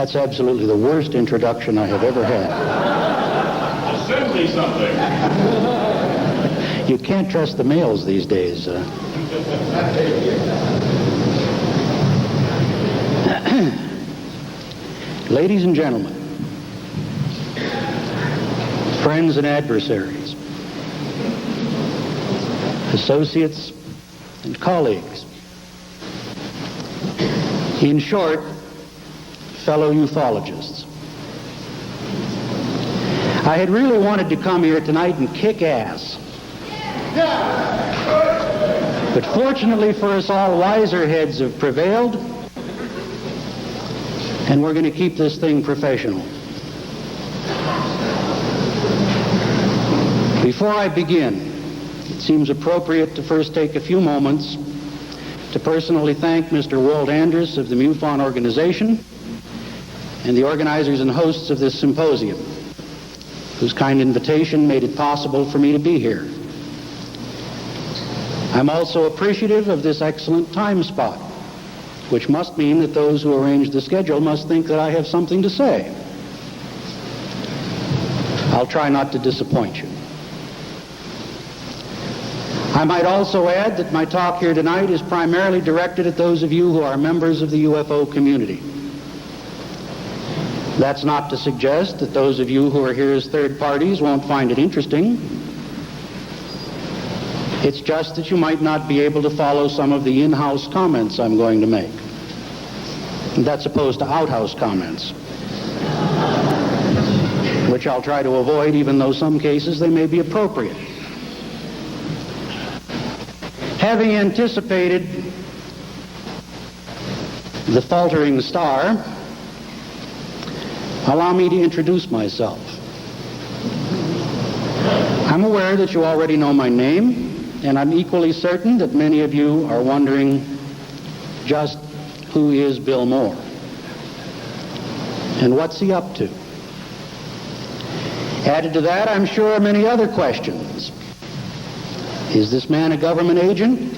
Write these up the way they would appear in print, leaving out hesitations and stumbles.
That's absolutely the worst introduction I have ever had. Assembly something. You can't trust the males these days. Ladies and gentlemen, friends and adversaries, associates and colleagues, in short, fellow ufologists. I had really wanted to come here tonight and kick ass. But fortunately for us all, wiser heads have prevailed, and we're going to keep this thing professional. Before I begin, it seems appropriate to first take a few moments to personally thank Mr. Walt Andrus of the MUFON organization and the organizers and hosts of this symposium, whose kind invitation made it possible for me to be here. I'm also appreciative of this excellent time spot, which must mean that those who arrange the schedule must think that I have something to say. I'll try not to disappoint you. I might also add that my talk here tonight is primarily directed at those of you who are members of the UFO community. That's not to suggest that those of you who are here as third parties won't find it interesting. It's just that you might not be able to follow some of the in-house comments I'm going to make. And that's opposed to outhouse comments, which I'll try to avoid, even though some cases they may be appropriate. Having anticipated the faltering star, allow me to introduce myself. I'm aware that you already know my name, and I'm equally certain that many of you are wondering just who is Bill Moore and what's he up to. Added to that, I'm sure, are many other questions. Is this man a government agent?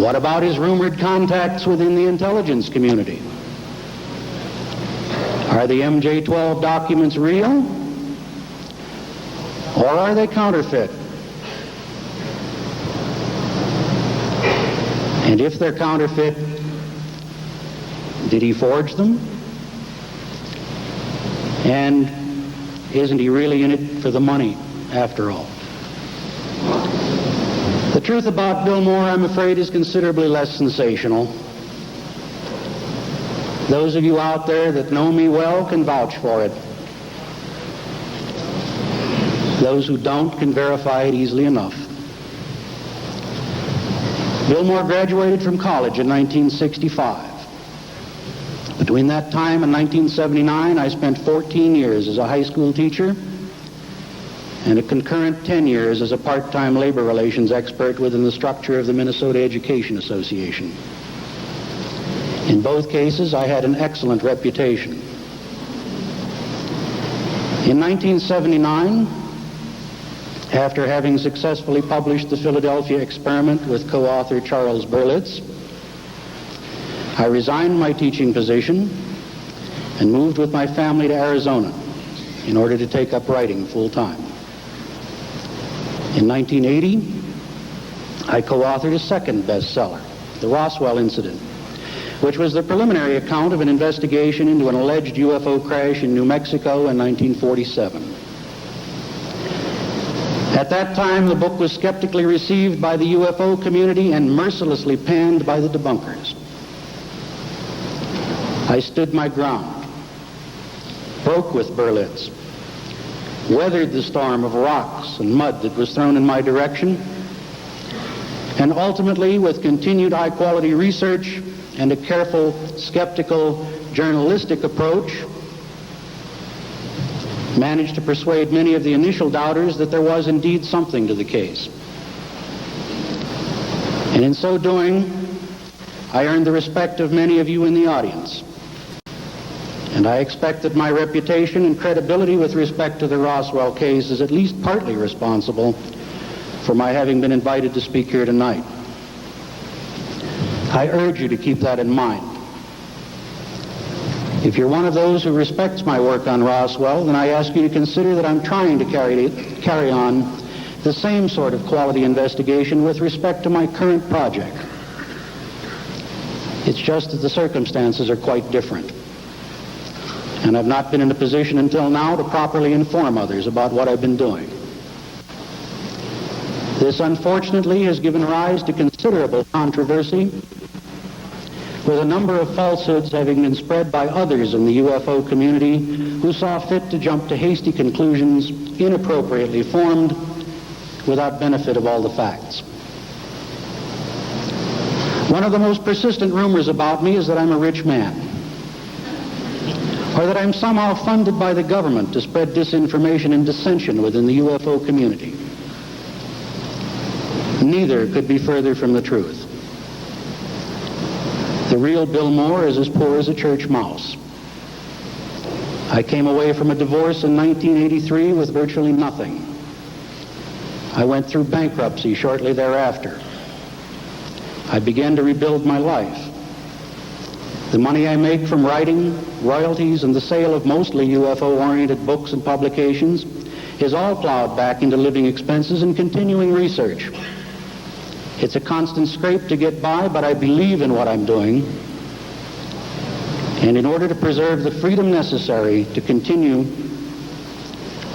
What about his rumored contacts within the intelligence community? Are the MJ-12 documents real? Or are they counterfeit? And if they're counterfeit, did he forge them? And isn't he really in it for the money, after all? The truth about Bill Moore, I'm afraid, is considerably less sensational. Those of you out there that know me well can vouch for it. Those who don't can verify it easily enough. Bill Moore graduated from college in 1965. Between that time and 1979, I spent 14 years as a high school teacher and a concurrent 10 years as a part-time labor relations expert within the structure of the Minnesota Education Association. In both cases, I had an excellent reputation. In 1979, after having successfully published the Philadelphia Experiment with co-author Charles Berlitz, I resigned my teaching position and moved with my family to Arizona in order to take up writing full-time. In 1980, I co-authored a second bestseller, The Roswell Incident, which was the preliminary account of an investigation into an alleged UFO crash in New Mexico in 1947. At that time, the book was skeptically received by the UFO community and mercilessly panned by the debunkers. I stood my ground, broke with Berlitz, weathered the storm of rocks and mud that was thrown in my direction, and ultimately, with continued high-quality research and a careful, skeptical, journalistic approach, managed to persuade many of the initial doubters that there was indeed something to the case. And in so doing, I earned the respect of many of you in the audience. And I expect that my reputation and credibility with respect to the Roswell case is at least partly responsible for my having been invited to speak here tonight. I urge you to keep that in mind. If you're one of those who respects my work on Roswell, then I ask you to consider that I'm trying to carry on the same sort of quality investigation with respect to my current project. It's just that the circumstances are quite different. And I've not been in a position until now to properly inform others about what I've been doing. This, unfortunately, has given rise to considerable controversy, with a number of falsehoods having been spread by others in the UFO community who saw fit to jump to hasty conclusions inappropriately formed without benefit of all the facts. One of the most persistent rumors about me is that I'm a rich man, or that I'm somehow funded by the government to spread disinformation and dissension within the UFO community. Neither could be further from the truth. The real Bill Moore is as poor as a church mouse. I came away from a divorce in 1983 with virtually nothing. I went through bankruptcy shortly thereafter. I began to rebuild my life. The money I make from writing, royalties, and the sale of mostly UFO-oriented books and publications is all plowed back into living expenses and continuing research. It's a constant scrape to get by, but I believe in what I'm doing. And in order to preserve the freedom necessary to continue,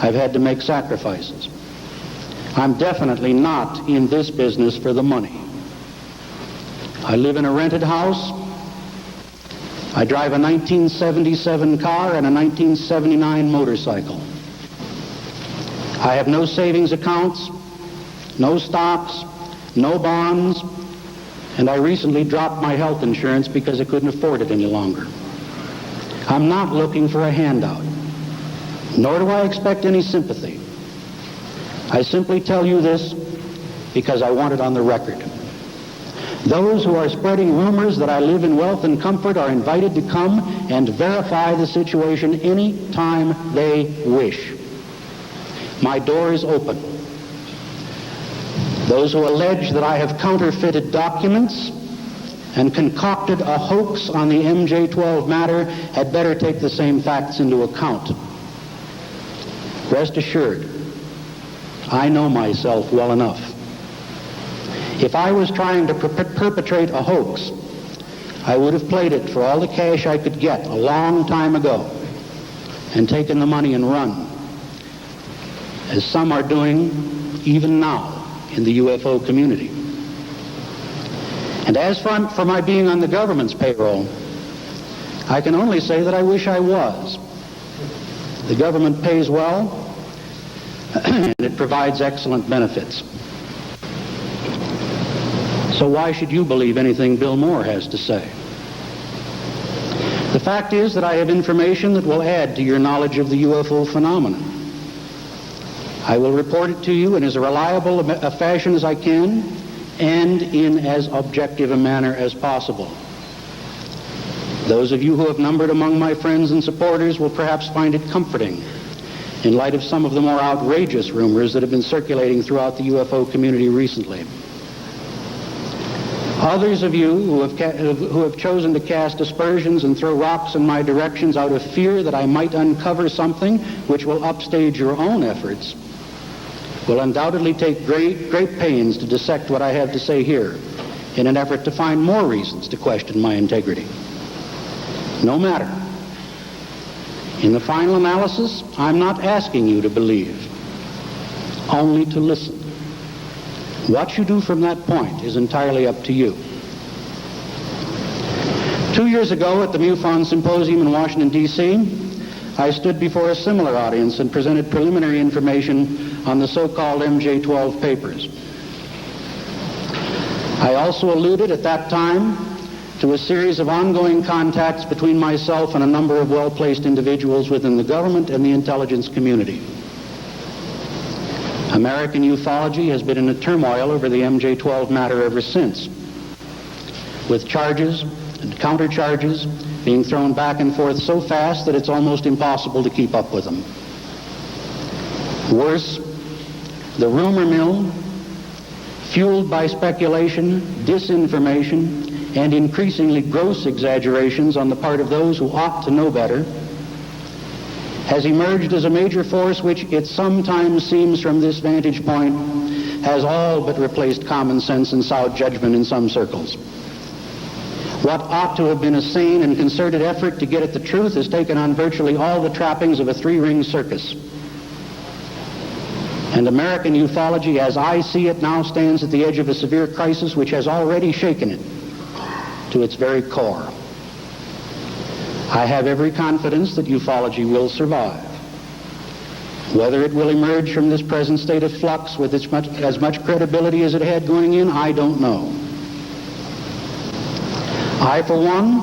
I've had to make sacrifices. I'm definitely not in this business for the money. I live in a rented house. I drive a 1977 car and a 1979 motorcycle. I have no savings accounts, no stocks, no bonds, and I recently dropped my health insurance because I couldn't afford it any longer. I'm not looking for a handout, nor do I expect any sympathy. I simply tell you this because I want it on the record. Those who are spreading rumors that I live in wealth and comfort are invited to come and verify the situation any time they wish. My door is open. Those who allege that I have counterfeited documents and concocted a hoax on the MJ-12 matter had better take the same facts into account. Rest assured, I know myself well enough. If I was trying to perpetrate a hoax, I would have played it for all the cash I could get a long time ago and taken the money and run, as some are doing even now in the UFO community. And as for my being on the government's payroll, I can only say that I wish I was. The government pays well, and it provides excellent benefits. So why should you believe anything Bill Moore has to say? The fact is that I have information that will add to your knowledge of the UFO phenomenon. I will report it to you in as reliable a fashion as I can and in as objective a manner as possible. Those of you who have numbered among my friends and supporters will perhaps find it comforting in light of some of the more outrageous rumors that have been circulating throughout the UFO community recently. Others of you who have chosen to cast aspersions and throw rocks in my directions out of fear that I might uncover something which will upstage your own efforts will undoubtedly take great pains to dissect what I have to say here in an effort to find more reasons to question my integrity. No matter. In the final analysis, I'm not asking you to believe, only to listen. What you do from that point is entirely up to you. 2 years ago at the MUFON Symposium in Washington, D.C., I stood before a similar audience and presented preliminary information on the so-called MJ-12 papers. I also alluded at that time to a series of ongoing contacts between myself and a number of well-placed individuals within the government and the intelligence community. American ufology has been in a turmoil over the MJ-12 matter ever since, with charges and countercharges being thrown back and forth so fast that it's almost impossible to keep up with them. Worse, the rumor mill, fueled by speculation, disinformation, and increasingly gross exaggerations on the part of those who ought to know better, has emerged as a major force which it sometimes seems from this vantage point has all but replaced common sense and sound judgment in some circles. What ought to have been a sane and concerted effort to get at the truth has taken on virtually all the trappings of a three-ring circus. And American ufology, as I see it, now stands at the edge of a severe crisis which has already shaken it to its very core. I have every confidence that ufology will survive. Whether it will emerge from this present state of flux with as much credibility as it had going in, I don't know. I, for one,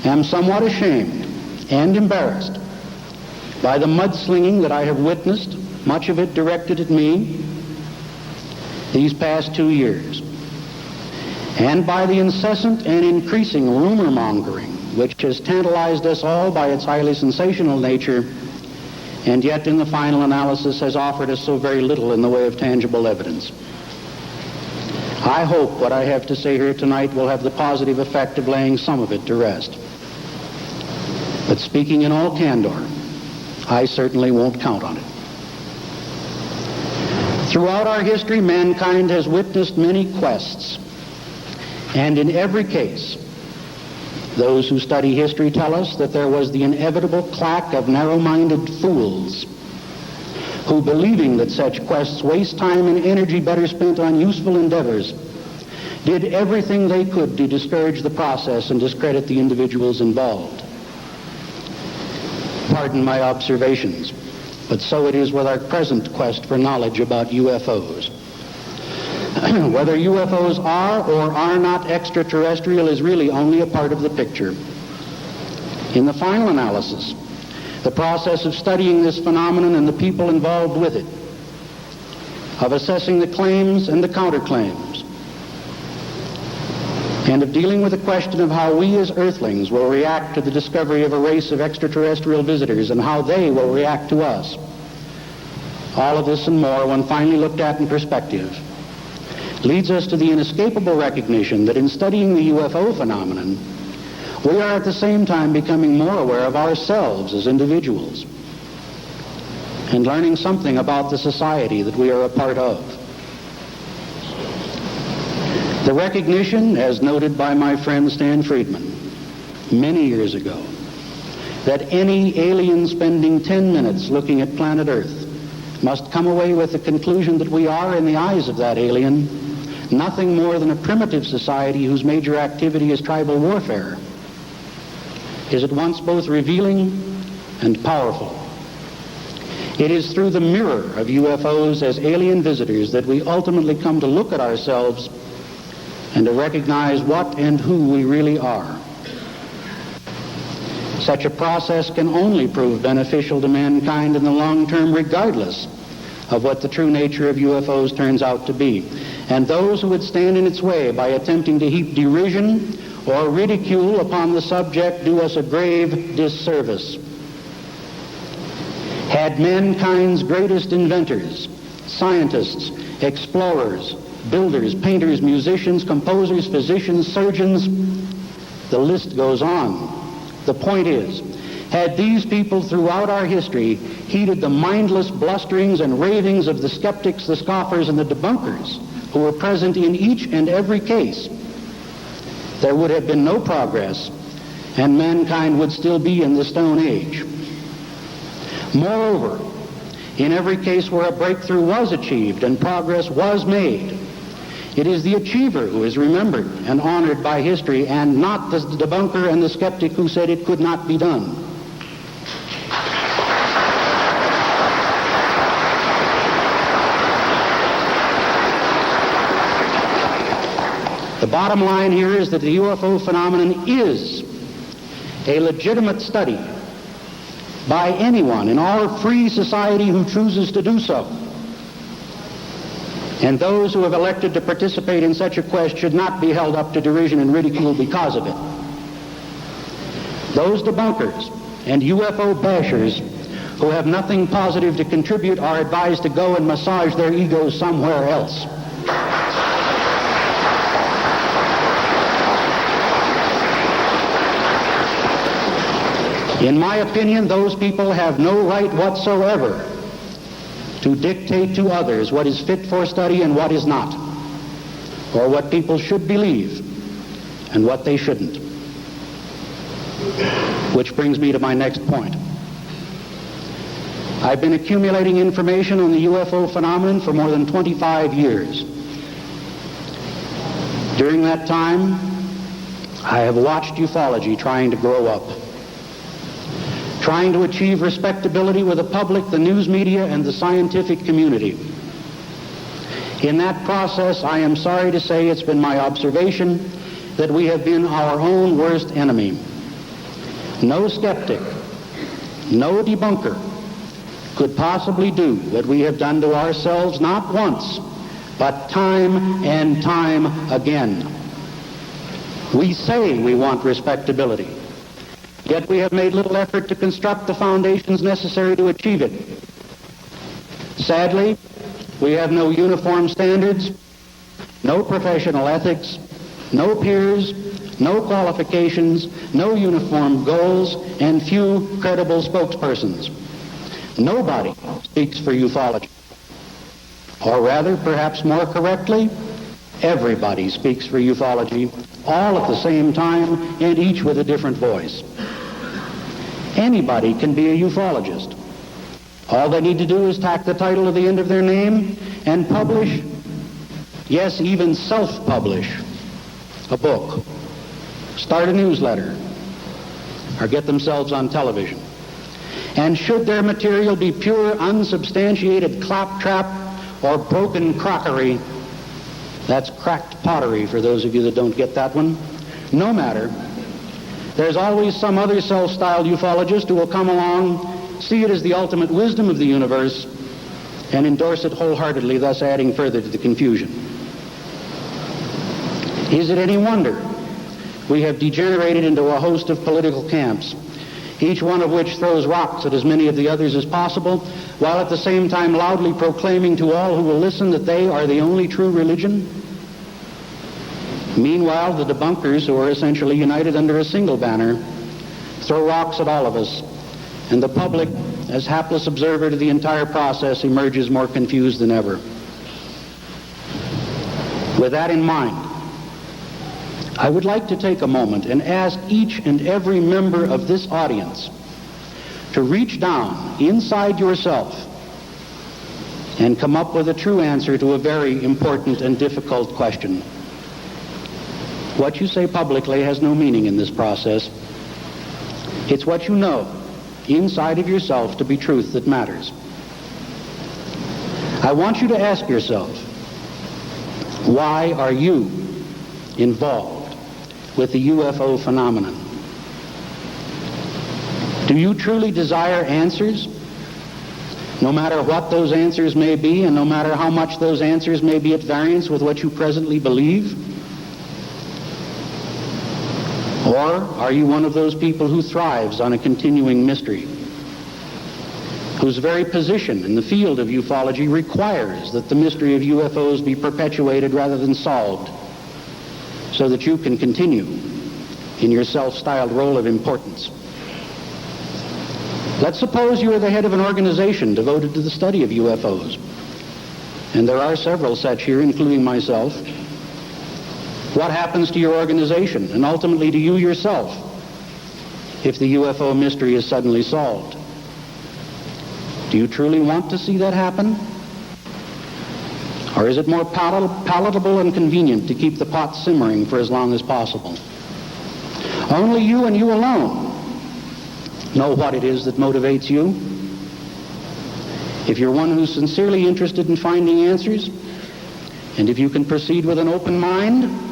am somewhat ashamed and embarrassed by the mudslinging that I have witnessed, much of it directed at me, these past 2 years, and by the incessant and increasing rumor-mongering which has tantalized us all by its highly sensational nature, and yet in the final analysis has offered us so very little in the way of tangible evidence. I hope what I have to say here tonight will have the positive effect of laying some of it to rest. But speaking in all candor, I certainly won't count on it. Throughout our history, mankind has witnessed many quests, and in every case, those who study history tell us that there was the inevitable clack of narrow-minded fools who, believing that such quests waste time and energy better spent on useful endeavors, did everything they could to discourage the process and discredit the individuals involved. Pardon my observations, but so it is with our present quest for knowledge about UFOs. Whether UFOs are or are not extraterrestrial is really only a part of the picture. In the final analysis, the process of studying this phenomenon and the people involved with it, of assessing the claims and the counterclaims, and of dealing with the question of how we as earthlings will react to the discovery of a race of extraterrestrial visitors and how they will react to us. All of this and more, when finally looked at in perspective, leads us to the inescapable recognition that in studying the UFO phenomenon, we are at the same time becoming more aware of ourselves as individuals and learning something about the society that we are a part of. The recognition, as noted by my friend Stan Friedman many years ago, that any alien spending 10 minutes looking at planet Earth must come away with the conclusion that we are, in the eyes of that alien, nothing more than a primitive society whose major activity is tribal warfare, is at once both revealing and powerful. It is through the mirror of UFOs as alien visitors that we ultimately come to look at ourselves and to recognize what and who we really are. Such a process can only prove beneficial to mankind in the long term, regardless of what the true nature of UFOs turns out to be. And those who would stand in its way by attempting to heap derision or ridicule upon the subject do us a grave disservice. Had mankind's greatest inventors, scientists, explorers, builders, painters, musicians, composers, physicians, surgeons, the list goes on. The point is, had these people throughout our history heeded the mindless blusterings and ravings of the skeptics, the scoffers, and the debunkers who were present in each and every case, there would have been no progress, and mankind would still be in the Stone Age. Moreover, in every case where a breakthrough was achieved and progress was made, it is the achiever who is remembered and honored by history, and not the debunker and the skeptic who said it could not be done. The bottom line here is that the UFO phenomenon is a legitimate study by anyone in our free society who chooses to do so. And those who have elected to participate in such a quest should not be held up to derision and ridicule because of it. Those debunkers and UFO bashers who have nothing positive to contribute are advised to go and massage their egos somewhere else. In my opinion, those people have no right whatsoever to dictate to others what is fit for study and what is not, or what people should believe and what they shouldn't. Which brings me to my next point. I've been accumulating information on the UFO phenomenon for more than 25 years. During that time, I have watched ufology trying to grow up, trying to achieve respectability with the public, the news media, and the scientific community. In that process, I am sorry to say it's been my observation that we have been our own worst enemy. No skeptic, no debunker could possibly do what we have done to ourselves, not once, but time and time again. We say we want respectability, yet we have made little effort to construct the foundations necessary to achieve it. Sadly, we have no uniform standards, no professional ethics, no peers, no qualifications, no uniform goals, and few credible spokespersons. Nobody speaks for ufology. Or rather, perhaps more correctly, everybody speaks for ufology, all at the same time, and each with a different voice. Anybody can be a ufologist. All they need to do is tack the title to the end of their name and publish, yes, even self-publish, a book, start a newsletter, or get themselves on television. And should their material be pure, unsubstantiated claptrap or broken crockery, that's cracked pottery for those of you that don't get that one, no matter. There's always some other self-styled ufologist who will come along, see it as the ultimate wisdom of the universe, and endorse it wholeheartedly, thus adding further to the confusion. Is it any wonder we have degenerated into a host of political camps, each one of which throws rocks at as many of the others as possible, while at the same time loudly proclaiming to all who will listen that they are the only true religion? Meanwhile, the debunkers, who are essentially united under a single banner, throw rocks at all of us, and the public, as hapless observer to the entire process, emerges more confused than ever. With that in mind, I would like to take a moment and ask each and every member of this audience to reach down inside yourself and come up with a true answer to a very important and difficult question. What you say publicly has no meaning in this process. It's what you know inside of yourself to be truth that matters. I want you to ask yourself, why are you involved with the UFO phenomenon? Do you truly desire answers, no matter what those answers may be, and no matter how much those answers may be at variance with what you presently believe? Or are you one of those people who thrives on a continuing mystery, whose very position in the field of ufology requires that the mystery of UFOs be perpetuated rather than solved, so that you can continue in your self-styled role of importance? Let's suppose you are the head of an organization devoted to the study of UFOs, and there are several such here, including myself. What happens to your organization, and ultimately to you yourself, if the UFO mystery is suddenly solved? Do you truly want to see that happen? Or is it more palatable and convenient to keep the pot simmering for as long as possible? Only you and you alone know what it is that motivates you. If you're one who's sincerely interested in finding answers, and if you can proceed with an open mind,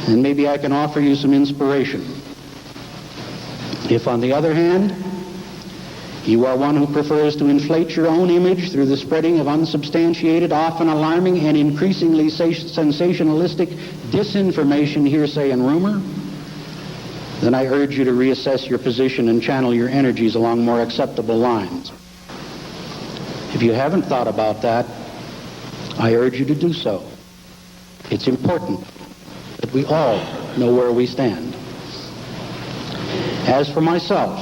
then maybe I can offer you some inspiration. If, on the other hand, you are one who prefers to inflate your own image through the spreading of unsubstantiated, often alarming, and increasingly sensationalistic disinformation, hearsay, and rumor, then I urge you to reassess your position and channel your energies along more acceptable lines. If you haven't thought about that, I urge you to do so. It's important that we all know where we stand. As for myself,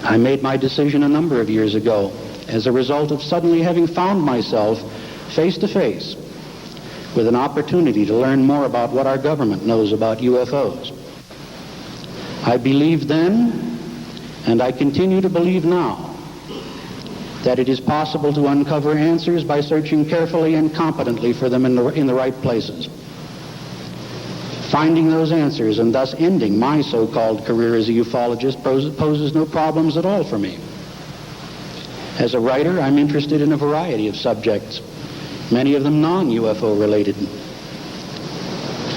I made my decision a number of years ago as a result of suddenly having found myself face to face with an opportunity to learn more about what our government knows about UFOs. I believed then, and I continue to believe now, that it is possible to uncover answers by searching carefully and competently for them in the right places. Finding those answers and thus ending my so-called career as a ufologist poses no problems at all for me. As a writer, I'm interested in a variety of subjects, many of them non-UFO related.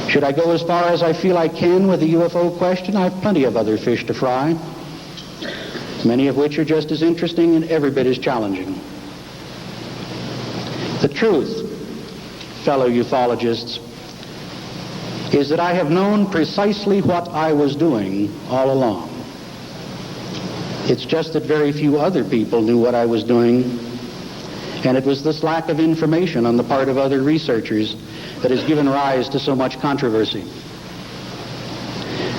Should I go as far as I feel I can with the UFO question, I have plenty of other fish to fry, many of which are just as interesting and every bit as challenging. The truth, fellow ufologists, is that I have known precisely what I was doing all along. It's just that very few other people knew what I was doing, and it was this lack of information on the part of other researchers that has given rise to so much controversy.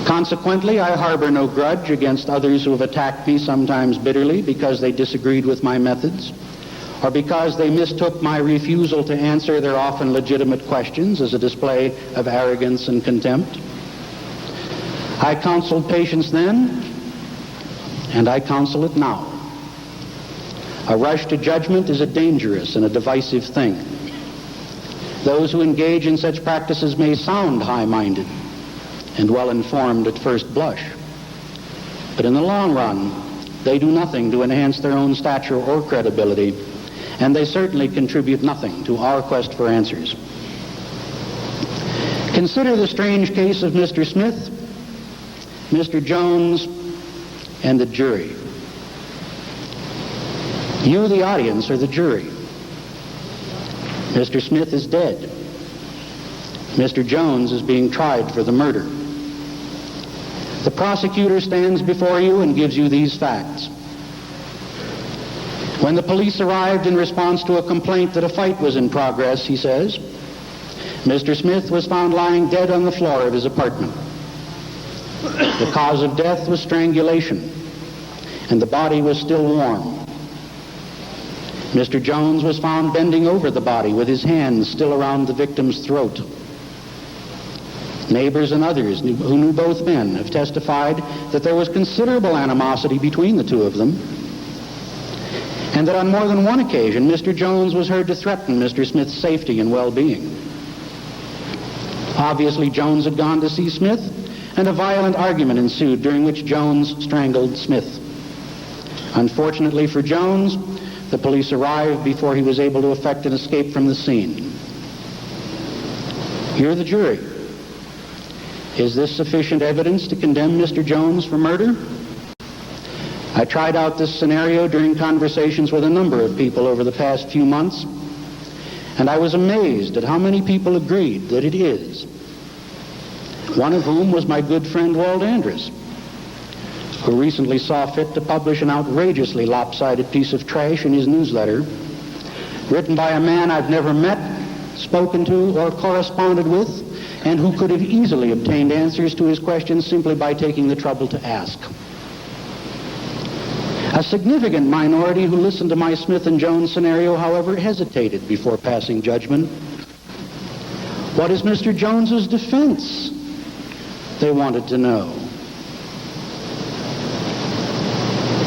Consequently, I harbor no grudge against others who have attacked me, sometimes bitterly, because they disagreed with my methods, or because they mistook my refusal to answer their often legitimate questions as a display of arrogance and contempt. I counseled patience then, and I counsel it now. A rush to judgment is a dangerous and a divisive thing. Those who engage in such practices may sound high-minded and well-informed at first blush, but in the long run, they do nothing to enhance their own stature or credibility, and they certainly contribute nothing to our quest for answers. Consider the strange case of Mr. Smith, Mr. Jones, and the jury. You, the audience, are the jury. Mr. Smith is dead. Mr. Jones is being tried for the murder. The prosecutor stands before you and gives you these facts. When the police arrived in response to a complaint that a fight was in progress, he says, Mr. Smith was found lying dead on the floor of his apartment. The cause of death was strangulation, and the body was still warm. Mr. Jones was found bending over the body with his hands still around the victim's throat. Neighbors and others who knew both men have testified that there was considerable animosity between the two of them, and that on more than one occasion, Mr. Jones was heard to threaten Mr. Smith's safety and well-being. Obviously, Jones had gone to see Smith, and a violent argument ensued during which Jones strangled Smith. Unfortunately for Jones, the police arrived before he was able to effect an escape from the scene. You're the jury. Is this sufficient evidence to condemn Mr. Jones for murder? I tried out this scenario during conversations with a number of people over the past few months, and I was amazed at how many people agreed that it is. One of whom was my good friend Walt Andrus, who recently saw fit to publish an outrageously lopsided piece of trash in his newsletter, written by a man I've never met, spoken to, or corresponded with, and who could have easily obtained answers to his questions simply by taking the trouble to ask. A significant minority who listened to my Smith and Jones scenario, however, hesitated before passing judgment. What is Mr. Jones's defense? They wanted to know.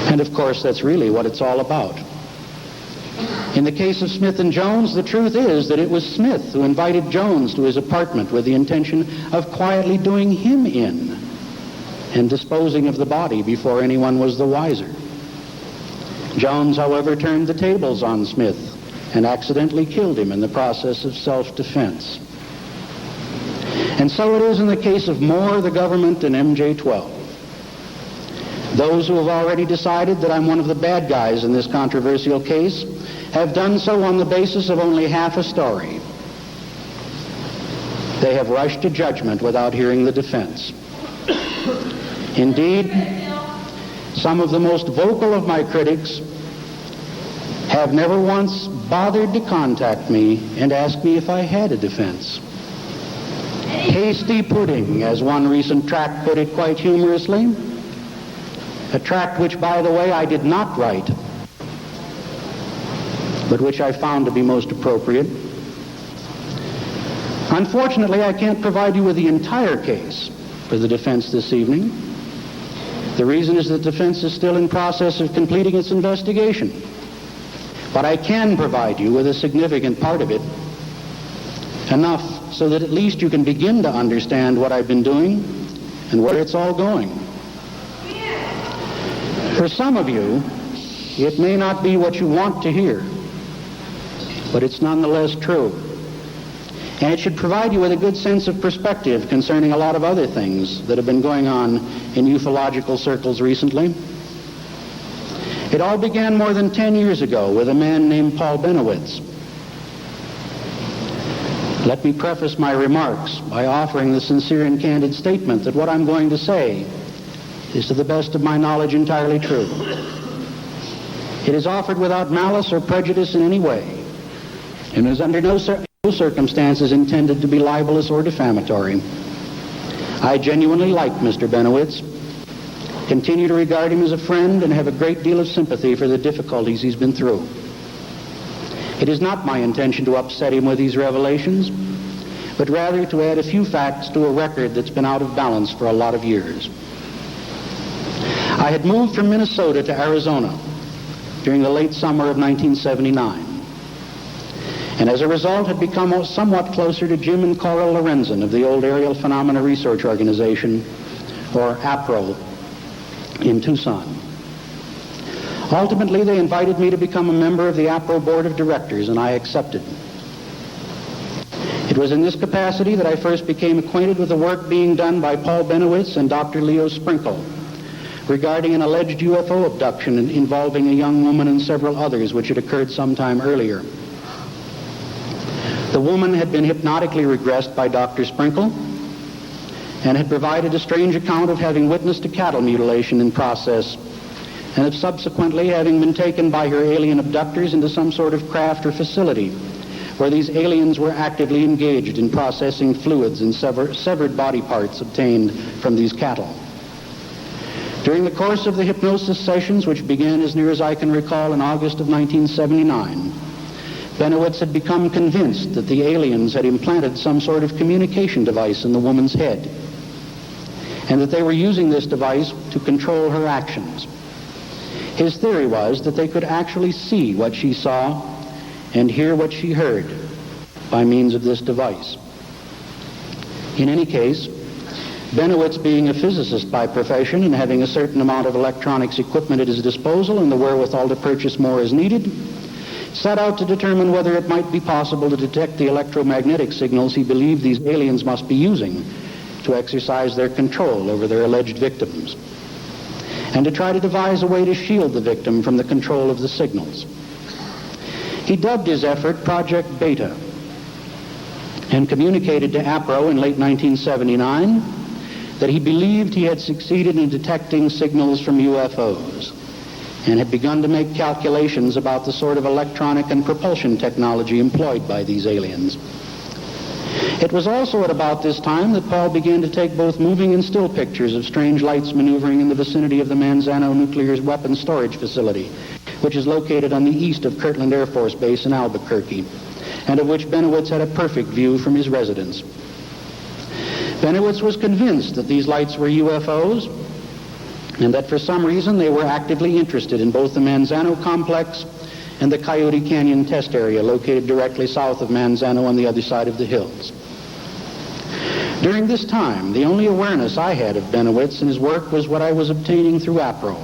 And of course, that's really what it's all about. In the case of Smith and Jones, the truth is that it was Smith who invited Jones to his apartment with the intention of quietly doing him in and disposing of the body before anyone was the wiser. Jones, however, turned the tables on Smith and accidentally killed him in the process of self-defense. And so it is in the case of Moore, the government, and MJ-12. Those who have already decided that I'm one of the bad guys in this controversial case have done so on the basis of only half a story. They have rushed to judgment without hearing the defense. Indeed, some of the most vocal of my critics have never once bothered to contact me and ask me if I had a defense. Hasty pudding, as one recent tract put it quite humorously. a tract which, by the way, I did not write, but which I found to be most appropriate. Unfortunately, I can't provide you with the entire case for the defense this evening. The reason is that the defense is still in process of completing its investigation. But I can provide you with a significant part of it, enough so that at least you can begin to understand what I've been doing and where it's all going. For some of you, it may not be what you want to hear, but it's nonetheless true. And it should provide you with a good sense of perspective concerning a lot of other things that have been going on in ufological circles recently. It all began more than 10 years ago with a man named Paul Bennewitz. Let me preface my remarks by offering the sincere and candid statement that what I'm going to say is, to the best of my knowledge, entirely true. It is offered without malice or prejudice in any way, and is under no circumstances intended to be libelous or defamatory. I genuinely like Mr. Bennewitz, continue to regard him as a friend, and have a great deal of sympathy for the difficulties he's been through. It is not my intention to upset him with these revelations, but rather to add a few facts to a record that's been out of balance for a lot of years. I had moved from Minnesota to Arizona during the late summer of 1979, and as a result had become somewhat closer to Jim and Coral Lorenzen of the old Aerial Phenomena Research Organization, or APRO, in Tucson. Ultimately, they invited me to become a member of the APRO Board of Directors, and I accepted. It was in this capacity that I first became acquainted with the work being done by Paul Bennewitz and Dr. Leo Sprinkle regarding an alleged UFO abduction involving a young woman and several others which had occurred sometime earlier. The woman had been hypnotically regressed by Dr. Sprinkle and had provided a strange account of having witnessed a cattle mutilation in process, and of subsequently having been taken by her alien abductors into some sort of craft or facility where these aliens were actively engaged in processing fluids and severed body parts obtained from these cattle. During the course of the hypnosis sessions, which began as near as I can recall in August of 1979, Bennewitz had become convinced that the aliens had implanted some sort of communication device in the woman's head, and that they were using this device to control her actions. His theory was that they could actually see what she saw and hear what she heard by means of this device. In any case, Bennewitz, being a physicist by profession and having a certain amount of electronics equipment at his disposal and the wherewithal to purchase more as needed, set out to determine whether it might be possible to detect the electromagnetic signals he believed these aliens must be using to exercise their control over their alleged victims, and to try to devise a way to shield the victim from the control of the signals. He dubbed his effort Project Beta and communicated to APRO in late 1979 that he believed he had succeeded in detecting signals from UFOs and had begun to make calculations about the sort of electronic and propulsion technology employed by these aliens. It was also at about this time that Paul began to take both moving and still pictures of strange lights maneuvering in the vicinity of the Manzano nuclear weapons storage facility, which is located on the east of Kirtland Air Force Base in Albuquerque, and of which Bennewitz had a perfect view from his residence. Bennewitz was convinced that these lights were UFOs, and that for some reason they were actively interested in both the Manzano complex and the Coyote Canyon test area located directly south of Manzano on the other side of the hills. During this time, the only awareness I had of Bennewitz and his work was what I was obtaining through APRO.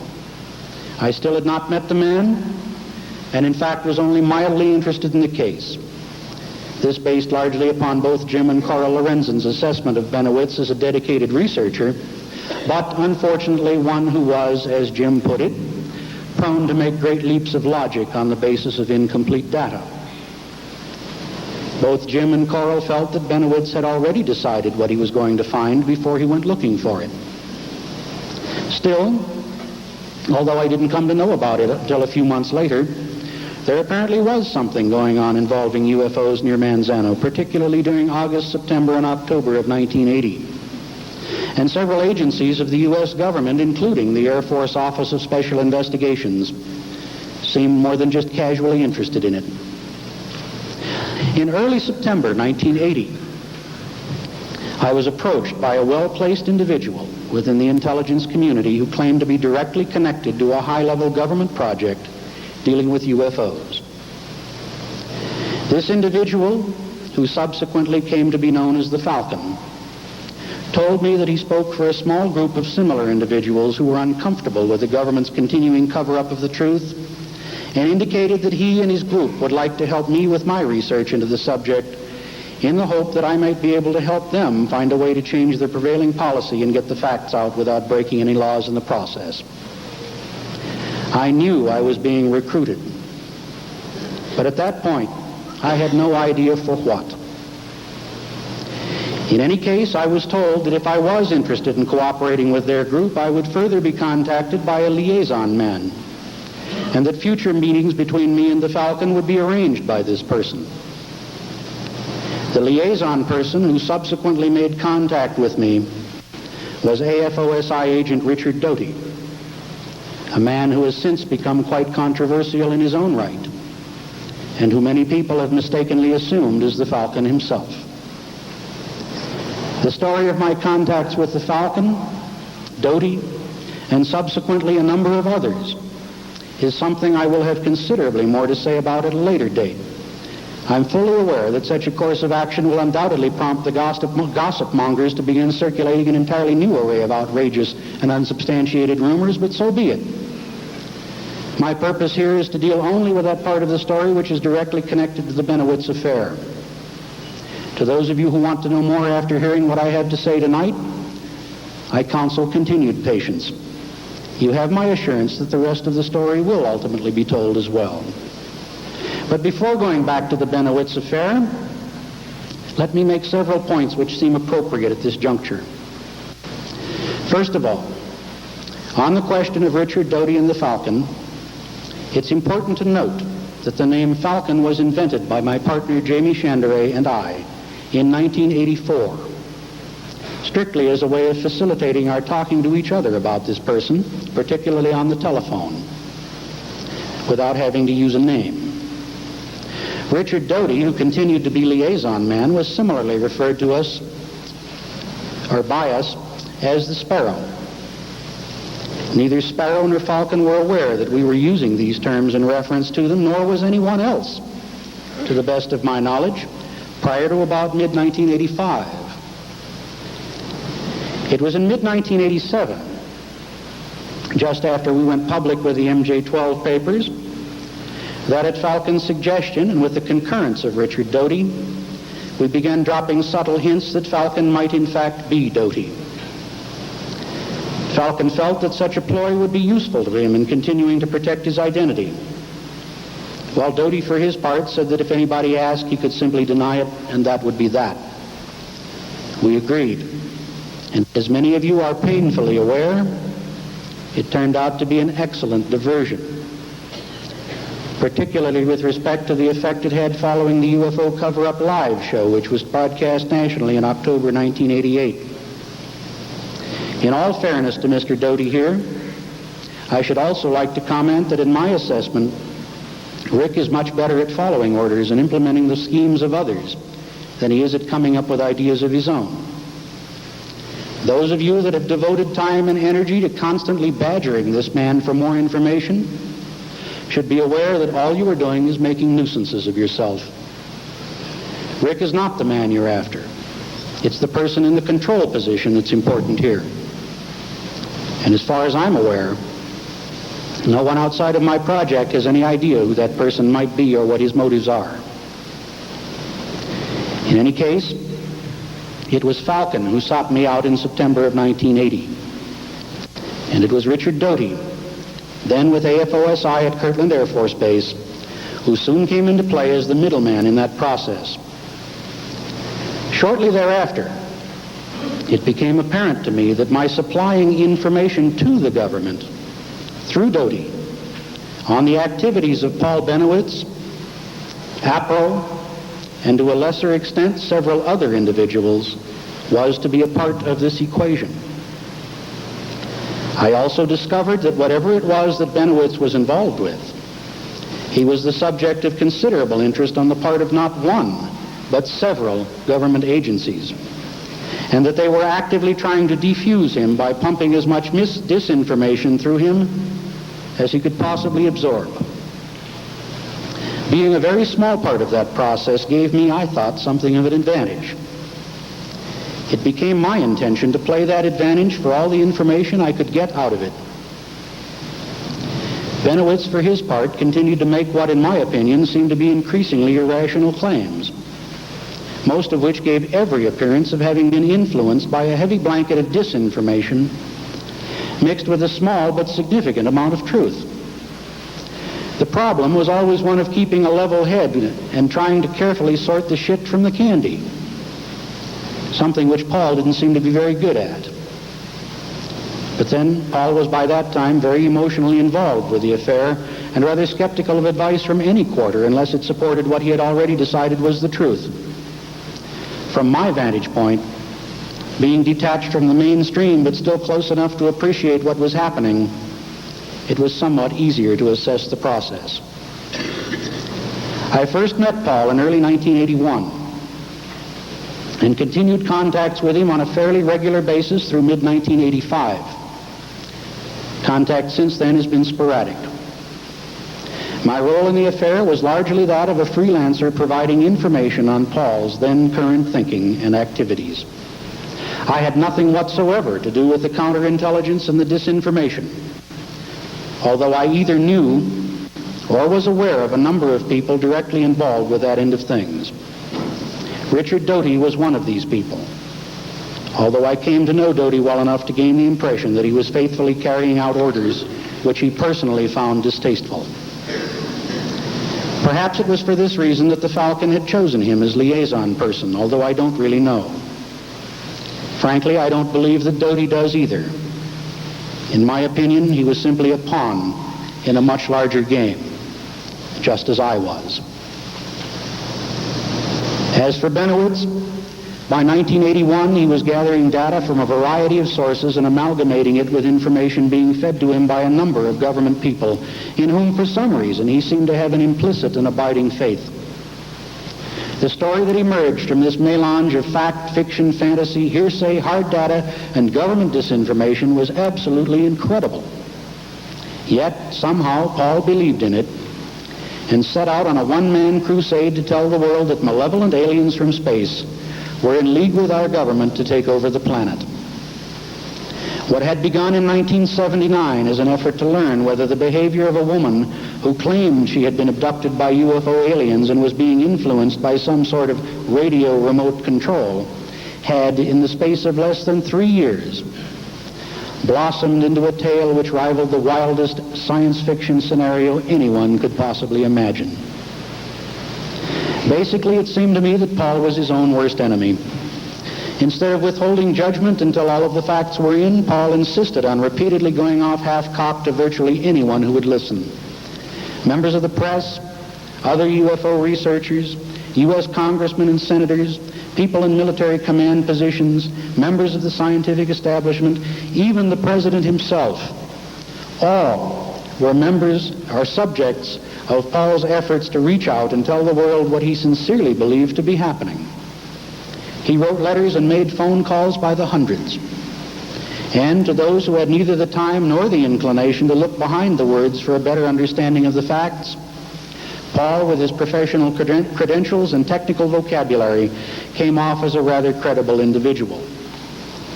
I still had not met the man, and in fact was only mildly interested in the case. This based largely upon both Jim and Coral Lorenzen's assessment of Bennewitz as a dedicated researcher, but unfortunately one who was, as Jim put it, prone to make great leaps of logic on the basis of incomplete data. Both Jim and Coral felt that Bennewitz had already decided what he was going to find before he went looking for it. Still, although I didn't come to know about it until a few months later, there apparently was something going on involving UFOs near Manzano, particularly during August, September, and October of 1980. and several agencies of the U.S. government, including the Air Force Office of Special Investigations, seemed more than just casually interested in it. In early September 1980, I was approached by a well-placed individual within the intelligence community who claimed to be directly connected to a high-level government project dealing with UFOs. This individual, who subsequently came to be known as the Falcon, told me that he spoke for a small group of similar individuals who were uncomfortable with the government's continuing cover-up of the truth, and indicated that he and his group would like to help me with my research into the subject in the hope that I might be able to help them find a way to change their prevailing policy and get the facts out without breaking any laws in the process. I knew I was being recruited, but at that point, I had no idea for what. In any case, I was told that if I was interested in cooperating with their group, I would further be contacted by a liaison man, and that future meetings between me and the Falcon would be arranged by this person. The liaison person who subsequently made contact with me was AFOSI agent Richard Doty, a man who has since become quite controversial in his own right, and who many people have mistakenly assumed is the Falcon himself. The story of my contacts with the Falcon, Doty, and subsequently a number of others is something I will have considerably more to say about at a later date. I'm fully aware that such a course of action will undoubtedly prompt the gossip mongers to begin circulating an entirely new array of outrageous and unsubstantiated rumors, but so be it. My purpose here is to deal only with that part of the story which is directly connected to the Bennewitz affair. To those of you who want to know more after hearing what I have to say tonight, I counsel continued patience. You have my assurance that the rest of the story will ultimately be told as well. But before going back to the Bennewitz affair, let me make several points which seem appropriate at this juncture. First of all, on the question of Richard Doty and the Falcon, it's important to note that the name Falcon was invented by my partner Jaime Shandera and I in 1984, strictly as a way of facilitating our talking to each other about this person, particularly on the telephone, without having to use a name. Richard Doty, who continued to be liaison man, was similarly referred to us, or by us, as the Sparrow. Neither Sparrow nor Falcon were aware that we were using these terms in reference to them, nor was anyone else, to the best of my knowledge, prior to about mid-1985. It was in mid-1987, just after we went public with the MJ-12 papers, that at Falcon's suggestion and with the concurrence of Richard Doty, we began dropping subtle hints that Falcon might in fact be Doty. Falcon felt that such a ploy would be useful to him in continuing to protect his identity, while Doty for his part said that if anybody asked, he could simply deny it, and that would be that. We agreed, and as many of you are painfully aware, it turned out to be an excellent diversion, particularly with respect to the effect it had following the UFO Cover-Up Live show, which was broadcast nationally in October 1988. In all fairness to Mr. Doty here, I should also like to comment that in my assessment, Rick is much better at following orders and implementing the schemes of others than he is at coming up with ideas of his own. Those of you that have devoted time and energy to constantly badgering this man for more information should be aware that all you are doing is making nuisances of yourself. Rick is not the man you're after. It's the person in the control position that's important here. And as far as I'm aware, no one outside of my project has any idea who that person might be or what his motives are. In any case, it was Falcon who sought me out in September of 1980. And it was Richard Doty, then with AFOSI at Kirtland Air Force Base, who soon came into play as the middleman in that process. Shortly thereafter, it became apparent to me that my supplying information to the government through Doty on the activities of Paul Bennewitz, APRO, and to a lesser extent several other individuals was to be a part of this equation. I also discovered that whatever it was that Bennewitz was involved with, he was the subject of considerable interest on the part of not one, but several government agencies, and that they were actively trying to defuse him by pumping as much disinformation through him as he could possibly absorb. Being a very small part of that process gave me, I thought, something of an advantage. It became my intention to play that advantage for all the information I could get out of it. Benowitz, for his part, continued to make what, in my opinion, seemed to be increasingly irrational claims, most of which gave every appearance of having been influenced by a heavy blanket of disinformation mixed with a small but significant amount of truth. The problem was always one of keeping a level head and trying to carefully sort the shit from the candy, something which Paul didn't seem to be very good at. But then Paul was by that time very emotionally involved with the affair and rather skeptical of advice from any quarter unless it supported what he had already decided was the truth. From my vantage point, being detached from the mainstream but still close enough to appreciate what was happening, it was somewhat easier to assess the process. I first met Paul in early 1981 and continued contacts with him on a fairly regular basis through mid-1985. Contact since then has been sporadic. My role in the affair was largely that of a freelancer providing information on Paul's then current thinking and activities. I had nothing whatsoever to do with the counterintelligence and the disinformation, although I either knew or was aware of a number of people directly involved with that end of things. Richard Doty was one of these people, although I came to know Doty well enough to gain the impression that he was faithfully carrying out orders which he personally found distasteful. Perhaps it was for this reason that the Falcon had chosen him as liaison person, although I don't really know. Frankly, I don't believe that Doty does either. In my opinion, he was simply a pawn in a much larger game, just as I was. As for Benowitz, by 1981 he was gathering data from a variety of sources and amalgamating it with information being fed to him by a number of government people in whom for some reason he seemed to have an implicit and abiding faith. The story that emerged from this melange of fact, fiction, fantasy, hearsay, hard data, and government disinformation was absolutely incredible. Yet, somehow, Paul believed in it and set out on a one-man crusade to tell the world that malevolent aliens from space were in league with our government to take over the planet. What had begun in 1979 as an effort to learn whether the behavior of a woman who claimed she had been abducted by UFO aliens and was being influenced by some sort of radio remote control had, in the space of less than 3 years, blossomed into a tale which rivaled the wildest science fiction scenario anyone could possibly imagine. Basically, it seemed to me that Paul was his own worst enemy. Instead of withholding judgment until all of the facts were in, Paul insisted on repeatedly going off half-cocked to virtually anyone who would listen. Members of the press, other UFO researchers, U.S. congressmen and senators, people in military command positions, members of the scientific establishment, even the president himself, all were members or subjects of Paul's efforts to reach out and tell the world what he sincerely believed to be happening. He wrote letters and made phone calls by the hundreds. And to those who had neither the time nor the inclination to look behind the words for a better understanding of the facts, Paul, with his professional credentials and technical vocabulary, came off as a rather credible individual,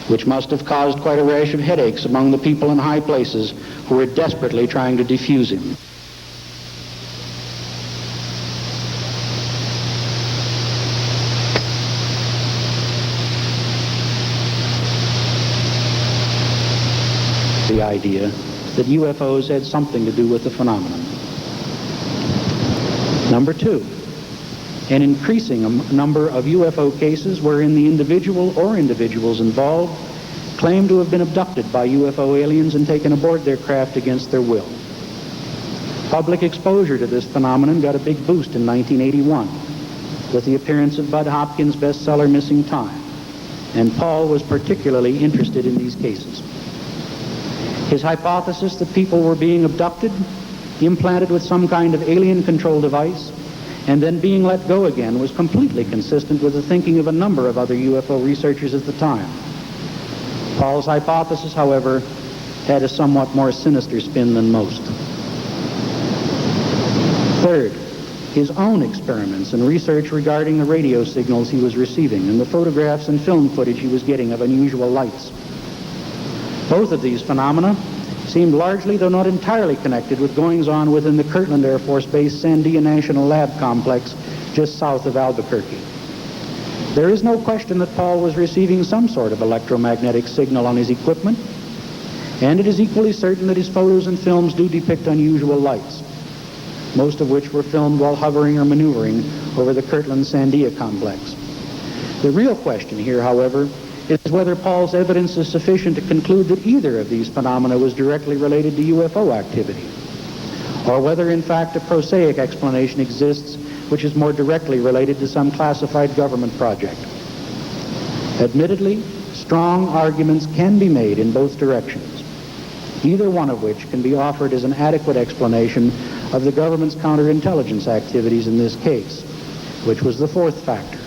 which must have caused quite a rash of headaches among the people in high places who were desperately trying to defuse him. The idea that UFOs had something to do with the phenomenon. Number two, an increasing number of UFO cases wherein the individual or individuals involved claimed to have been abducted by UFO aliens and taken aboard their craft against their will. Public exposure to this phenomenon got a big boost in 1981 with the appearance of Bud Hopkins' bestseller Missing Time, and Paul was particularly interested in these cases. His hypothesis that people were being abducted, implanted with some kind of alien control device, and then being let go again was completely consistent with the thinking of a number of other UFO researchers at the time. Paul's hypothesis, however, had a somewhat more sinister spin than most. Third, his own experiments and research regarding the radio signals he was receiving and the photographs and film footage he was getting of unusual lights. Both of these phenomena seemed largely, though not entirely, connected with goings-on within the Kirtland Air Force Base Sandia National Lab Complex just south of Albuquerque. There is no question that Paul was receiving some sort of electromagnetic signal on his equipment, and it is equally certain that his photos and films do depict unusual lights, most of which were filmed while hovering or maneuvering over the Kirtland Sandia complex. The real question here, however, is whether Paul's evidence is sufficient to conclude that either of these phenomena was directly related to UFO activity, or whether in fact a prosaic explanation exists which is more directly related to some classified government project. Admittedly, strong arguments can be made in both directions, either one of which can be offered as an adequate explanation of the government's counterintelligence activities in this case, which was the fourth factor.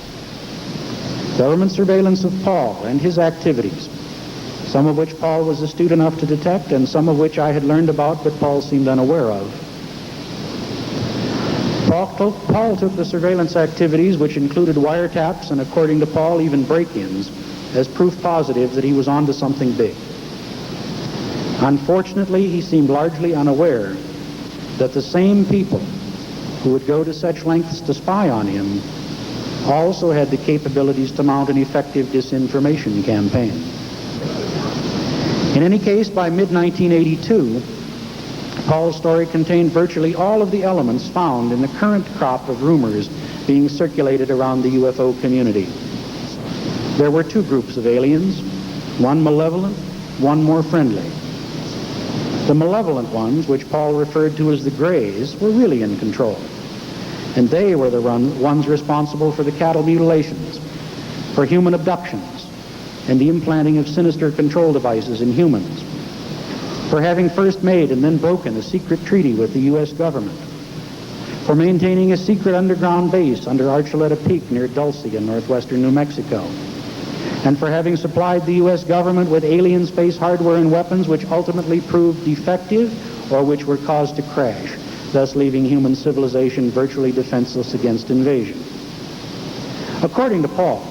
Government surveillance of Paul and his activities, some of which Paul was astute enough to detect and some of which I had learned about but Paul seemed unaware of. Paul took the surveillance activities, which included wiretaps and, according to Paul, even break-ins, as proof positive that he was onto something big. Unfortunately, he seemed largely unaware that the same people who would go to such lengths to spy on him also had the capabilities to mount an effective disinformation campaign. In any case, by mid-1982, Paul's story contained virtually all of the elements found in the current crop of rumors being circulated around the UFO community. There were two groups of aliens, one malevolent, one more friendly. The malevolent ones, which Paul referred to as the Greys, were really in control. And they were the ones responsible for the cattle mutilations, for human abductions, and the implanting of sinister control devices in humans, for having first made and then broken a secret treaty with the U.S. government, for maintaining a secret underground base under Archuleta Peak near Dulce in northwestern New Mexico, and for having supplied the U.S. government with alien space hardware and weapons which ultimately proved defective or which were caused to crash, thus leaving human civilization virtually defenseless against invasion. According to Paul,